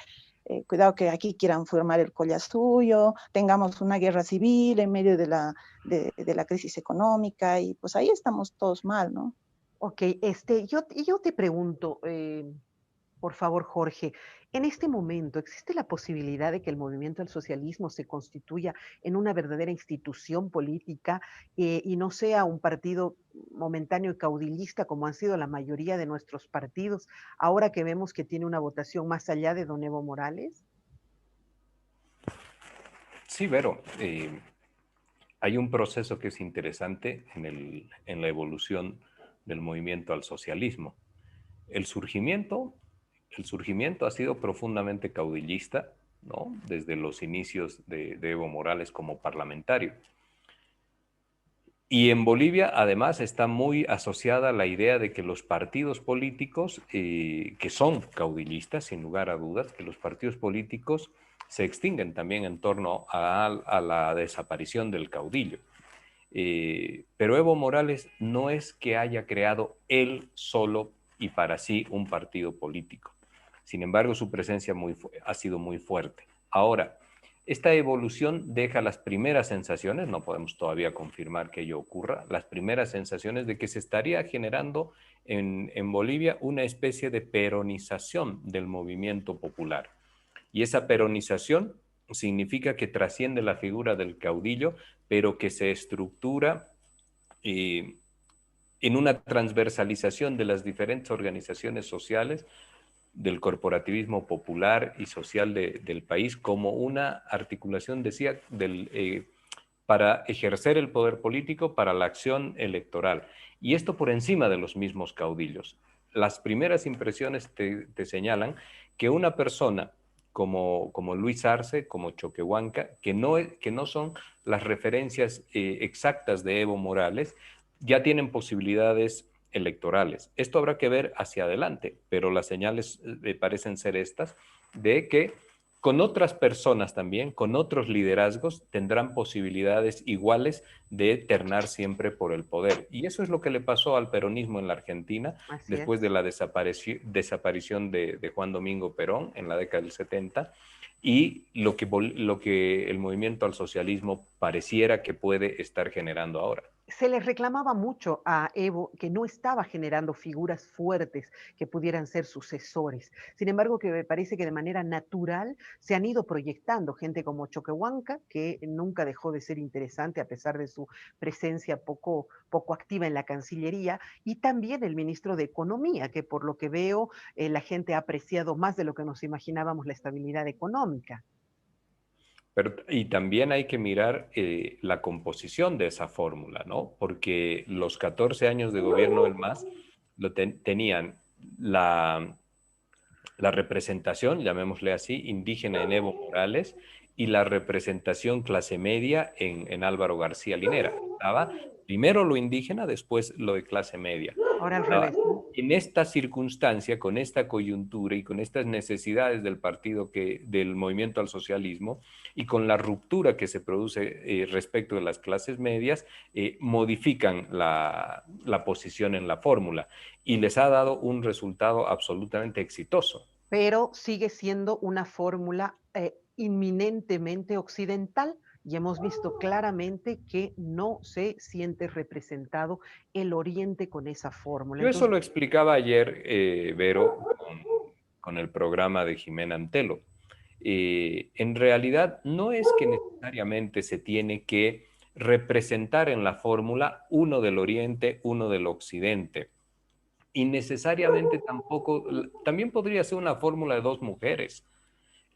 cuidado que aquí quieran formar el collar suyo, tengamos una guerra civil en medio de la crisis económica y pues ahí estamos todos mal, ¿no? Ok, yo te pregunto, por favor, Jorge, en este momento, ¿existe la posibilidad de que el movimiento al socialismo se constituya en una verdadera institución política y no sea un partido momentáneo y caudillista como han sido la mayoría de nuestros partidos, ahora que vemos que tiene una votación más allá de don Evo Morales? Sí, Vero, hay un proceso que es interesante en la evolución del movimiento al socialismo. El surgimiento, el surgimiento ha sido profundamente caudillista, ¿no? Desde los inicios de Evo Morales como parlamentario. Y en Bolivia, además, está muy asociada la idea de que los partidos políticos, que son caudillistas, sin lugar a dudas, que los partidos políticos se extinguen también en torno a la desaparición del caudillo. Pero Evo Morales no es que haya creado él solo y para sí un partido político. Sin embargo, su presencia ha sido muy fuerte. Ahora, esta evolución deja las primeras sensaciones, no podemos todavía confirmar que ello ocurra, las primeras sensaciones de que se estaría generando en Bolivia una especie de peronización del movimiento popular. Y esa peronización significa que trasciende la figura del caudillo, pero que se estructura en una transversalización de las diferentes organizaciones sociales, del corporativismo popular y social del país, como una articulación, decía, para ejercer el poder político, para la acción electoral. Y esto por encima de los mismos caudillos. Las primeras impresiones te señalan que una persona como Luis Arce, como Choquehuanca, que no son las referencias exactas de Evo Morales, ya tienen posibilidades electorales. Esto habrá que ver hacia adelante, pero las señales parecen ser estas, de que con otras personas también, con otros liderazgos, tendrán posibilidades iguales de ternar siempre por el poder. Y eso es lo que le pasó al peronismo en la Argentina Así después es. de la desaparición de Juan Domingo Perón en la década del 70 y lo que el movimiento al socialismo pareciera que puede estar generando ahora. Se le reclamaba mucho a Evo que no estaba generando figuras fuertes que pudieran ser sucesores. Sin embargo, que me parece que de manera natural se han ido proyectando gente como Choquehuanca, que nunca dejó de ser interesante a pesar de su presencia poco activa en la Cancillería, y también el ministro de Economía, que por lo que veo la gente ha apreciado más de lo que nos imaginábamos la estabilidad económica. Y también hay que mirar la composición de esa fórmula, ¿no? Porque los 14 años de gobierno del MAS tenían la representación, llamémosle así, indígena en Evo Morales y la representación clase media en Álvaro García Linera. Estaba primero lo indígena, después lo de clase media. Ahora al revés, ¿no? En esta circunstancia, con esta coyuntura y con estas necesidades del partido, del movimiento al socialismo, y con la ruptura que se produce respecto de las clases medias, modifican la posición en la fórmula y les ha dado un resultado absolutamente exitoso. Pero sigue siendo una fórmula inminentemente occidental y hemos visto claramente que no se siente representado el Oriente con esa fórmula. Yo eso Entonces, lo explicaba ayer, Vero, con el programa de Jimena Antelo. En realidad no es que necesariamente se tiene que representar en la fórmula uno del Oriente, uno del Occidente. Y necesariamente tampoco, también podría ser una fórmula de dos mujeres.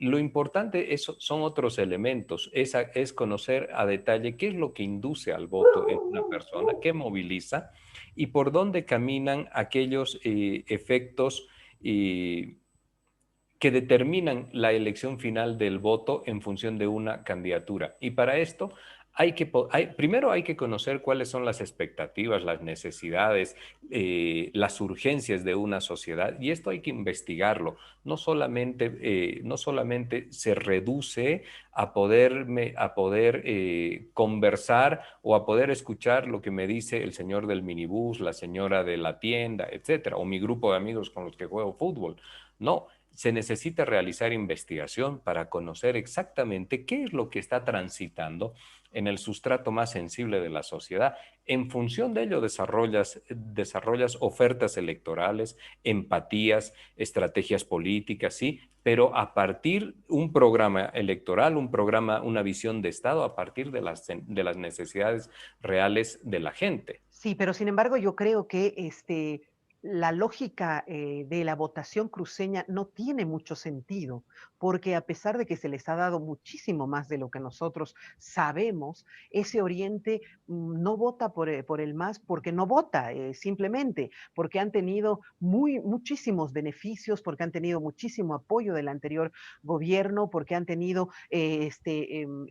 Lo importante son otros elementos, es conocer a detalle qué es lo que induce al voto en una persona, qué moviliza y por dónde caminan aquellos efectos que determinan la elección final del voto en función de una candidatura. Y para esto primero hay que conocer cuáles son las expectativas, las necesidades, las urgencias de una sociedad, y esto hay que investigarlo. No solamente se reduce a poder conversar o a poder escuchar lo que me dice el señor del minibús, la señora de la tienda, etcétera, o mi grupo de amigos con los que juego fútbol. No, se necesita realizar investigación para conocer exactamente qué es lo que está transitando en el sustrato más sensible de la sociedad. En función de ello desarrollas ofertas electorales, empatías, estrategias políticas, sí, pero a partir un programa electoral, una visión de Estado a partir de las necesidades reales de la gente. Sí, pero sin embargo yo creo que la lógica de la votación cruceña no tiene mucho sentido, porque a pesar de que se les ha dado muchísimo más de lo que nosotros sabemos, ese Oriente no vota por el MAS porque no vota, simplemente porque han tenido muchísimos beneficios, porque han tenido muchísimo apoyo del anterior gobierno, porque han tenido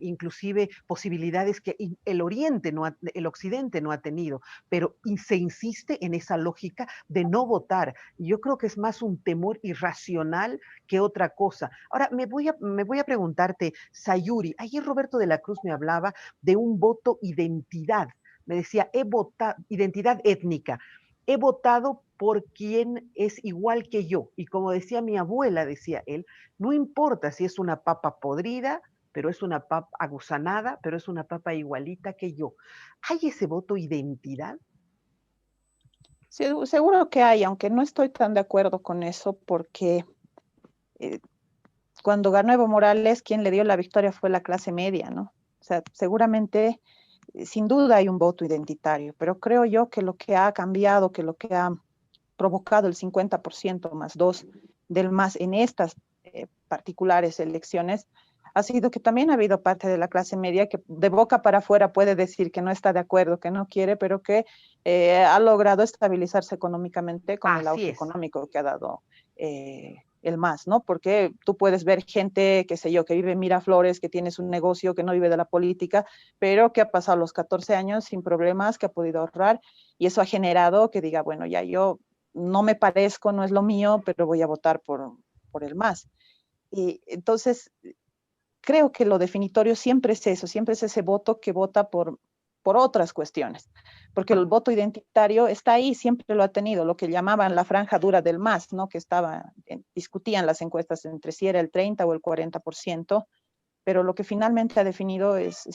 inclusive posibilidades que el Oriente, el Occidente no ha tenido, pero se insiste en esa lógica de no votar. Yo creo que es más un temor irracional que otra cosa. Ahora, me voy a preguntarte, Sayuri, ayer Roberto de la Cruz me hablaba de un voto identidad. Me decía, he votado, identidad étnica, he votado por quien es igual que yo. Y como decía mi abuela, decía él, no importa si es una papa podrida, pero es una papa agusanada, pero es una papa igualita que yo. ¿Hay ese voto identidad? Seguro que hay, aunque no estoy tan de acuerdo con eso, porque cuando ganó Evo Morales, quien le dio la victoria fue la clase media, ¿no? O sea, seguramente, sin duda hay un voto identitario, pero creo yo que lo que ha cambiado, que lo que ha provocado el 50% más 2 del MAS en estas particulares elecciones, ha sido que también ha habido parte de la clase media que de boca para afuera puede decir que no está de acuerdo, que no quiere, pero que ha logrado estabilizarse económicamente con el auge económico que ha dado el MAS, ¿no? Porque tú puedes ver gente, qué sé yo, que vive en Miraflores, que tiene su negocio, que no vive de la política, pero que ha pasado los 14 años sin problemas, que ha podido ahorrar, y eso ha generado que diga, bueno, ya yo no me parezco, no es lo mío, pero voy a votar por el MAS. Y entonces, creo que lo definitorio siempre es eso, siempre es ese voto que vota por otras cuestiones, porque el voto identitario está ahí, siempre lo ha tenido, lo que llamaban la franja dura del MAS, ¿no? Que discutían las encuestas entre si era el 30 o el 40%, pero lo que finalmente ha definido es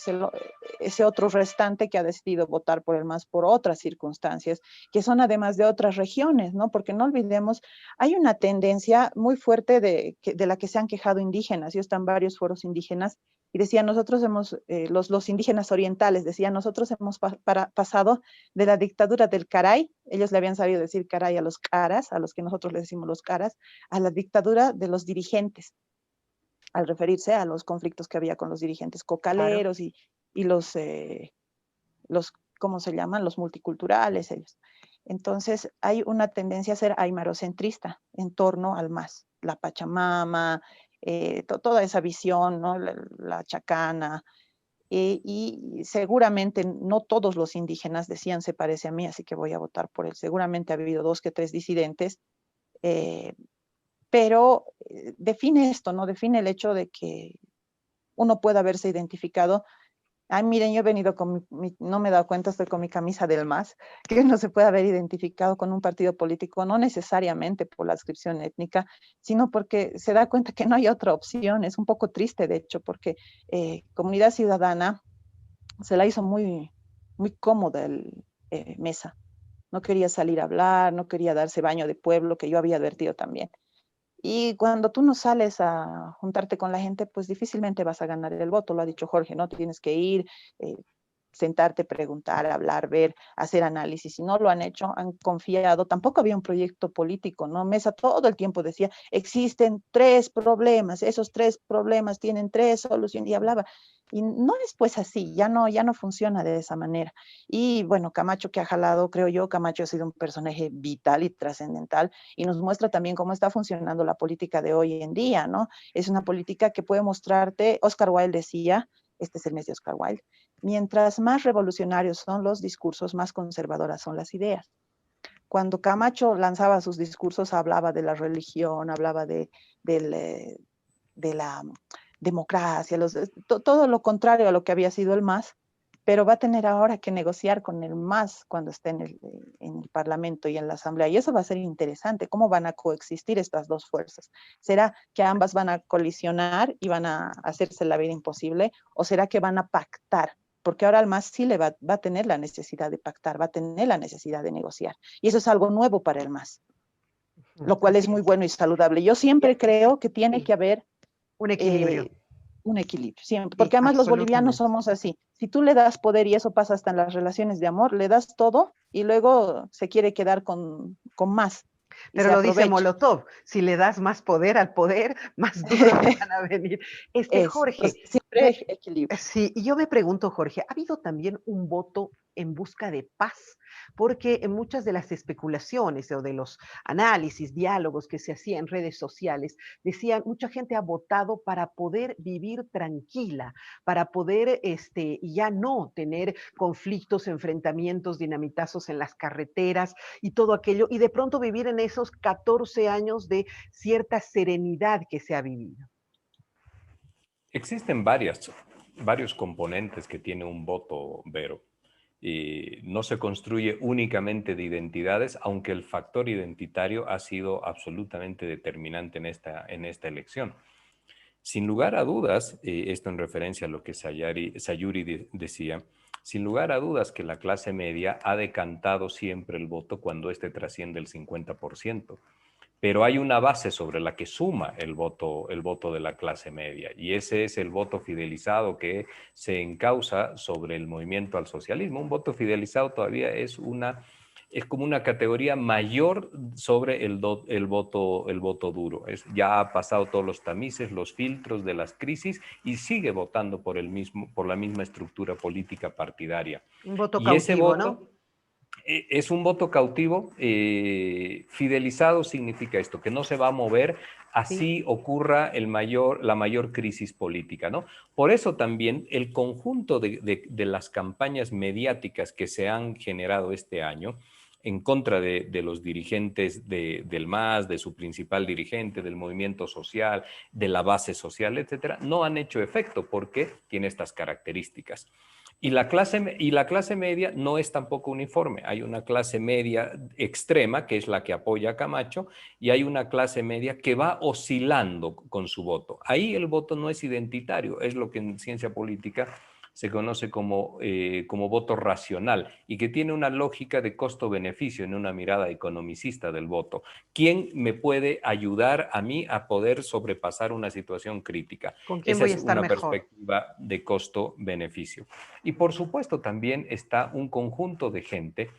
ese otro restante que ha decidido votar por el MAS por otras circunstancias, que son además de otras regiones, ¿no? Porque no olvidemos, hay una tendencia muy fuerte de la que se han quejado indígenas. Yo estoy en varios foros indígenas y decían, nosotros los indígenas orientales, decían, nosotros hemos pasado de la dictadura del caray, ellos le habían sabido decir caray a los caras, a los que nosotros les decimos los caras, a la dictadura de los dirigentes, al referirse a los conflictos que había con los dirigentes cocaleros, claro, y los, ¿cómo se llaman? Los multiculturales, ellos. Entonces, hay una tendencia a ser aymarocentrista en torno al MAS, la Pachamama, toda esa visión, ¿no? La chacana, y seguramente no todos los indígenas decían se parece a mí, así que voy a votar por él. Seguramente ha habido 2 que 3 disidentes, pero define esto, ¿no? Define el hecho de que uno pueda verse identificado. Ay, miren, yo he venido no me he dado cuenta, estoy con mi camisa del MAS, que uno se puede haber identificado con un partido político, no necesariamente por la adscripción étnica, sino porque se da cuenta que no hay otra opción. Es un poco triste, de hecho, porque Comunidad Ciudadana se la hizo muy, muy cómoda el Mesa. No quería salir a hablar, no quería darse baño de pueblo, que yo había advertido también. Y cuando tú no sales a juntarte con la gente, pues difícilmente vas a ganar el voto, lo ha dicho Jorge, ¿no? Tienes que ir, sentarte, preguntar, hablar, ver, hacer análisis. Si no lo han hecho, han confiado. Tampoco había un proyecto político, ¿no? Mesa todo el tiempo decía, existen 3 problemas, esos 3 problemas tienen 3 soluciones, y hablaba. Y no es pues así, ya no funciona de esa manera. Y bueno, Camacho que ha jalado, creo yo, Camacho ha sido un personaje vital y trascendental y nos muestra también cómo está funcionando la política de hoy en día, ¿no? Es una política que puede mostrarte, Oscar Wilde decía, este es el mes de Oscar Wilde, mientras más revolucionarios son los discursos, más conservadoras son las ideas. Cuando Camacho lanzaba sus discursos, hablaba de la religión, hablaba de la democracia, todo lo contrario a lo que había sido el MAS, pero va a tener ahora que negociar con el MAS cuando esté en el Parlamento y en la Asamblea. Y eso va a ser interesante, cómo van a coexistir estas dos fuerzas. ¿Será que ambas van a colisionar y van a hacerse la vida imposible? ¿O será que van a pactar? Porque ahora el MAS sí le va a tener la necesidad de pactar, va a tener la necesidad de negociar. Y eso es algo nuevo para el MAS, lo cual es muy bueno y saludable. Yo siempre creo que tiene que haber un equilibrio. Un equilibrio, siempre. Porque además los bolivianos somos así. Si tú le das poder, y eso pasa hasta en las relaciones de amor, le das todo y luego se quiere quedar con más. Pero lo dice Molotov, si le das más poder al poder, más duro te van a venir. Jorge, siempre hay equilibrio. Sí, y yo me pregunto, Jorge, ¿ha habido también un voto en busca de paz? Porque en muchas de las especulaciones o de los análisis, diálogos que se hacían en redes sociales, decían, mucha gente ha votado para poder vivir tranquila, para poder ya no tener conflictos, enfrentamientos, dinamitazos en las carreteras y todo aquello, y de pronto vivir en esos 14 años de cierta serenidad que se ha vivido. Existen varios componentes que tiene un voto, Vero. No se construye únicamente de identidades, aunque el factor identitario ha sido absolutamente determinante en esta elección. Sin lugar a dudas, esto en referencia a lo que Sayuri decía, sin lugar a dudas que la clase media ha decantado siempre el voto cuando éste trasciende el 50%. Pero hay una base sobre la que suma el voto de la clase media, y ese es el voto fidelizado que se encausa sobre el movimiento al socialismo. Un voto fidelizado todavía es como una categoría mayor sobre el voto duro. Ya ha pasado todos los tamices, los filtros de las crisis y sigue votando por la misma estructura política partidaria. Un voto cautivo, ese voto, ¿no? Es un voto cautivo. Fidelizado significa esto, que no se va a mover así ocurra la mayor crisis política, ¿no? Por eso también el conjunto de las campañas mediáticas que se han generado este año en contra de los dirigentes del MAS, de su principal dirigente, del movimiento social, de la base social, etcétera, no han hecho efecto porque tiene estas características. Y la clase media no es tampoco uniforme. Hay una clase media extrema, que es la que apoya a Camacho, y hay una clase media que va oscilando con su voto. Ahí el voto no es identitario, es lo que en ciencia política se conoce como voto racional y que tiene una lógica de costo-beneficio en una mirada economicista del voto. ¿Quién me puede ayudar a mí a poder sobrepasar una situación crítica? ¿Con quién voy a estar mejor? Esa es una mejor? perspectiva de costo-beneficio. Y por supuesto también está un conjunto de gente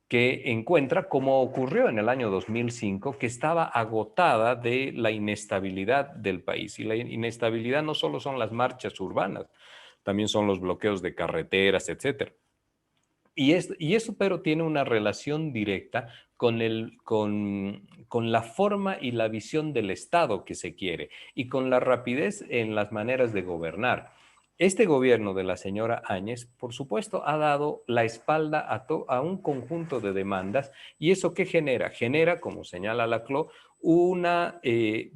que encuentra, como ocurrió en el año 2005, que estaba agotada de la inestabilidad del país. Y la inestabilidad no solo son las marchas urbanas, también son los bloqueos de carreteras, etc. Y eso, pero tiene una relación directa con la forma y la visión del Estado que se quiere y con la rapidez en las maneras de gobernar. Este gobierno de la señora Áñez, por supuesto, ha dado la espalda a un conjunto de demandas. ¿Y eso qué genera? Genera, como señala la CLO,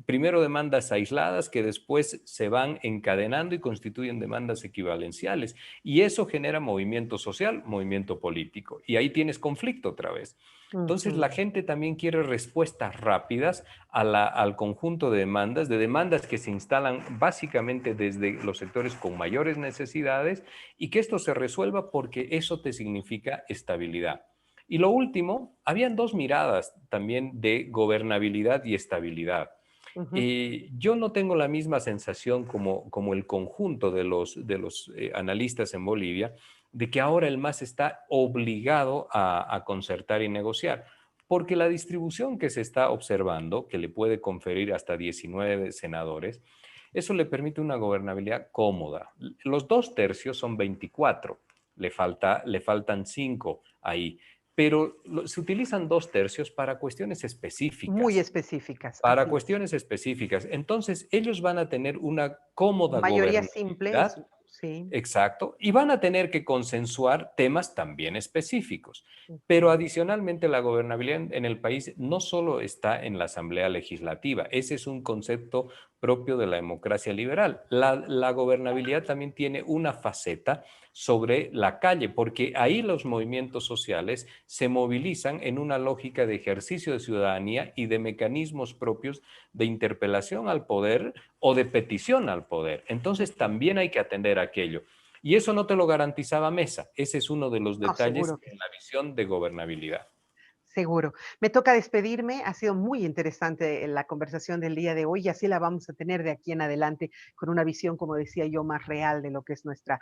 primero demandas aisladas que después se van encadenando y constituyen demandas equivalenciales. Y eso genera movimiento social, movimiento político. Y ahí tienes conflicto otra vez. Entonces la gente también quiere respuestas rápidas al conjunto de demandas que se instalan básicamente desde los sectores con mayores necesidades y que esto se resuelva porque eso te significa estabilidad. Y lo último, habían dos miradas también de gobernabilidad y estabilidad. Yo no tengo la misma sensación como el conjunto de los analistas en Bolivia de que ahora el MAS está obligado a concertar y negociar, porque la distribución que se está observando, que le puede conferir hasta 19 senadores, eso le permite una gobernabilidad cómoda. Los 2/3 son 24, le faltan 5 ahí, pero se utilizan 2/3 para cuestiones específicas. Muy específicas. Para cuestiones específicas. Entonces, ellos van a tener una cómoda mayoría simple, gobernabilidad. sí. Exacto. Y van a tener que consensuar temas también específicos. Pero adicionalmente la gobernabilidad en el país no solo está en la Asamblea Legislativa. Ese es un concepto propio de la democracia liberal. La gobernabilidad también tiene una faceta sobre la calle, porque ahí los movimientos sociales se movilizan en una lógica de ejercicio de ciudadanía y de mecanismos propios de interpelación al poder o de petición al poder. Entonces también hay que atender aquello. Y eso no te lo garantizaba Mesa. Ese es uno de los detalles en la visión de gobernabilidad. Seguro. Me toca despedirme. Ha sido muy interesante la conversación del día de hoy y así la vamos a tener de aquí en adelante con una visión, como decía yo, más real de lo que es nuestra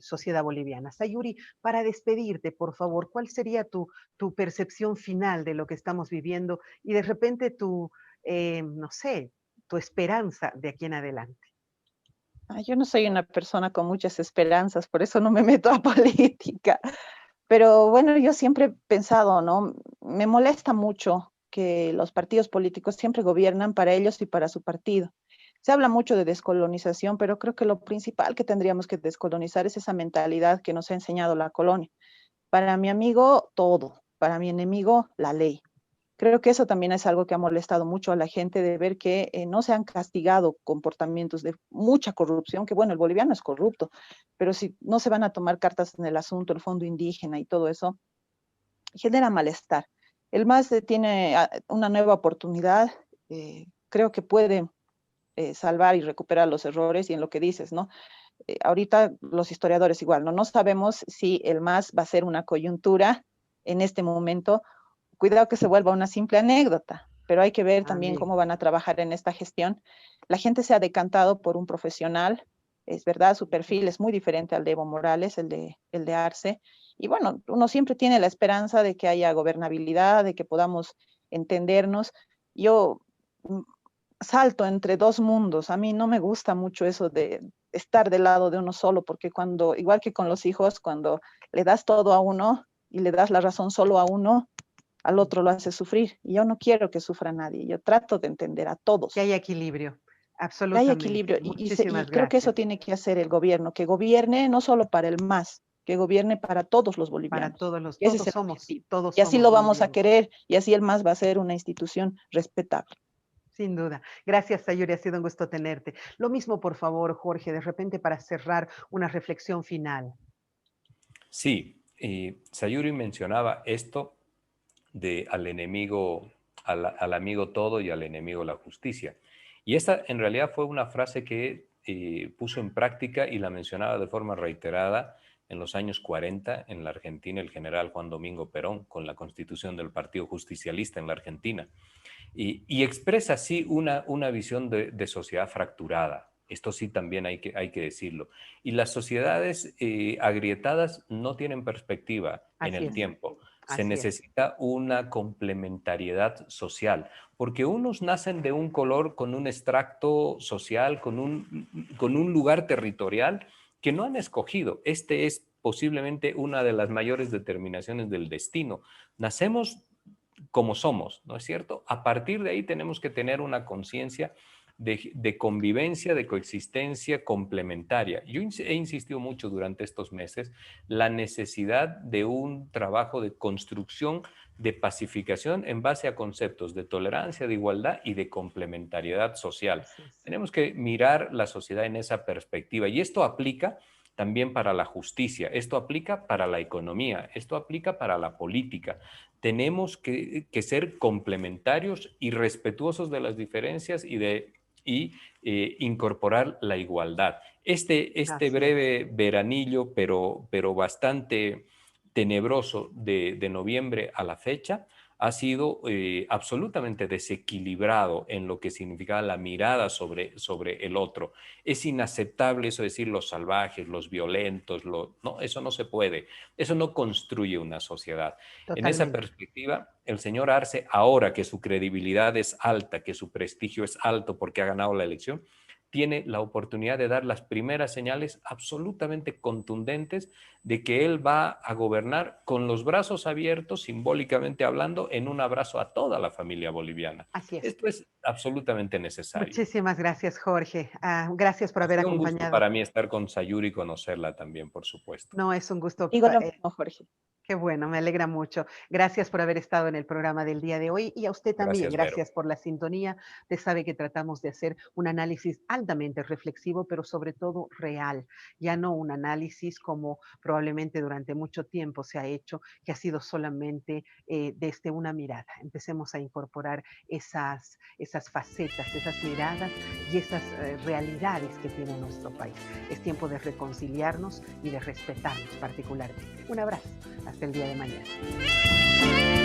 sociedad boliviana. Sayuri, para despedirte, por favor, ¿cuál sería tu percepción final de lo que estamos viviendo y de repente no sé, tu esperanza de aquí en adelante? Yo no soy una persona con muchas esperanzas, por eso no me meto a política. Pero bueno, yo siempre he pensado, ¿no? Me molesta mucho que los partidos políticos siempre gobiernan para ellos y para su partido. Se habla mucho de descolonización, pero creo que lo principal que tendríamos que descolonizar es esa mentalidad que nos ha enseñado la colonia. Para mi amigo, todo. Para mi enemigo, la ley. Creo que eso también es algo que ha molestado mucho a la gente de ver que no se han castigado comportamientos de mucha corrupción, que bueno, el boliviano es corrupto, pero si no se van a tomar cartas en el asunto, el fondo indígena y todo eso, genera malestar. El MAS tiene una nueva oportunidad, creo que puede salvar y recuperar los errores y en lo que dices, ¿no? Ahorita los historiadores igual, ¿no? No sabemos si el MAS va a ser una coyuntura en este momento. Cuidado que se vuelva una simple anécdota, pero hay que ver también cómo van a trabajar en esta gestión. La gente se ha decantado por un profesional, es verdad, su perfil es muy diferente al de Evo Morales, el de Arce, y bueno, uno siempre tiene la esperanza de que haya gobernabilidad, de que podamos entendernos. Yo salto entre dos mundos, a mí no me gusta mucho eso de estar del lado de uno solo, porque cuando, igual que con los hijos, cuando le das todo a uno y le das la razón solo a uno, al otro lo hace sufrir. Y yo no quiero que sufra nadie. Yo trato de entender a todos. Que haya equilibrio, que absolutamente. haya equilibrio. Muchísimas Y creo que eso gracias. tiene que hacer el gobierno, que gobierne no solo para el MAS, que gobierne para todos los bolivianos. Para todos los, Ese todos es el somos, objetivo. todos Y así somos lo vamos a bolivianos. querer, y así el MAS va a ser una institución respetable. Sin duda. Gracias, Sayuri, ha sido un gusto tenerte. Lo mismo, por favor, Jorge, de repente para cerrar una reflexión final. Sí, Sayuri mencionaba esto de al enemigo, al amigo todo y al enemigo la justicia. Y esta en realidad fue una frase que puso en práctica y la mencionaba de forma reiterada en los años 40 en la Argentina el general Juan Domingo Perón con la constitución del Partido Justicialista en la Argentina. Y expresa así una visión de sociedad fracturada. Esto sí también hay que decirlo. Y las sociedades agrietadas no tienen perspectiva en el tiempo. Se necesita una complementariedad social, porque unos nacen de un color con un extracto social, con un lugar territorial que no han escogido. Este es posiblemente una de las mayores determinaciones del destino. Nacemos como somos, ¿no es cierto? A partir de ahí tenemos que tener una conciencia de convivencia, de coexistencia complementaria. Yo he insistido mucho durante estos meses la necesidad de un trabajo de construcción, de pacificación en base a conceptos de tolerancia, de igualdad y de complementariedad social. Tenemos que mirar la sociedad en esa perspectiva y esto aplica también para la justicia, esto aplica para la economía, esto aplica para la política. Tenemos que ser complementarios y respetuosos de las diferencias y incorporar la igualdad. Este breve veranillo, pero bastante tenebroso de noviembre a la fecha, ha sido absolutamente desequilibrado en lo que significa la mirada sobre el otro. Es inaceptable eso de decir los salvajes, los violentos, no, eso no se puede. Eso no construye una sociedad. Totalmente. En esa perspectiva, el señor Arce, ahora que su credibilidad es alta, que su prestigio es alto porque ha ganado la elección, tiene la oportunidad de dar las primeras señales absolutamente contundentes de que él va a gobernar con los brazos abiertos, simbólicamente hablando, en un abrazo a toda la familia boliviana. Así es. Esto es absolutamente necesario. Muchísimas gracias, Jorge. Gracias por haber acompañado. Es un gusto para mí estar con Sayuri y conocerla también, por supuesto. No, es un gusto. Digo lo mismo, Jorge. Qué bueno, me alegra mucho. Gracias por haber estado en el programa del día de hoy y a usted también. Gracias por la sintonía. Usted sabe que tratamos de hacer un análisis altamente reflexivo, pero sobre todo real. Ya no un análisis como probablemente durante mucho tiempo se ha hecho, que ha sido solamente desde una mirada. Empecemos a incorporar esas facetas, esas miradas y esas realidades que tiene nuestro país. Es tiempo de reconciliarnos y de respetarnos particularmente. Un abrazo. Hasta el día de mañana.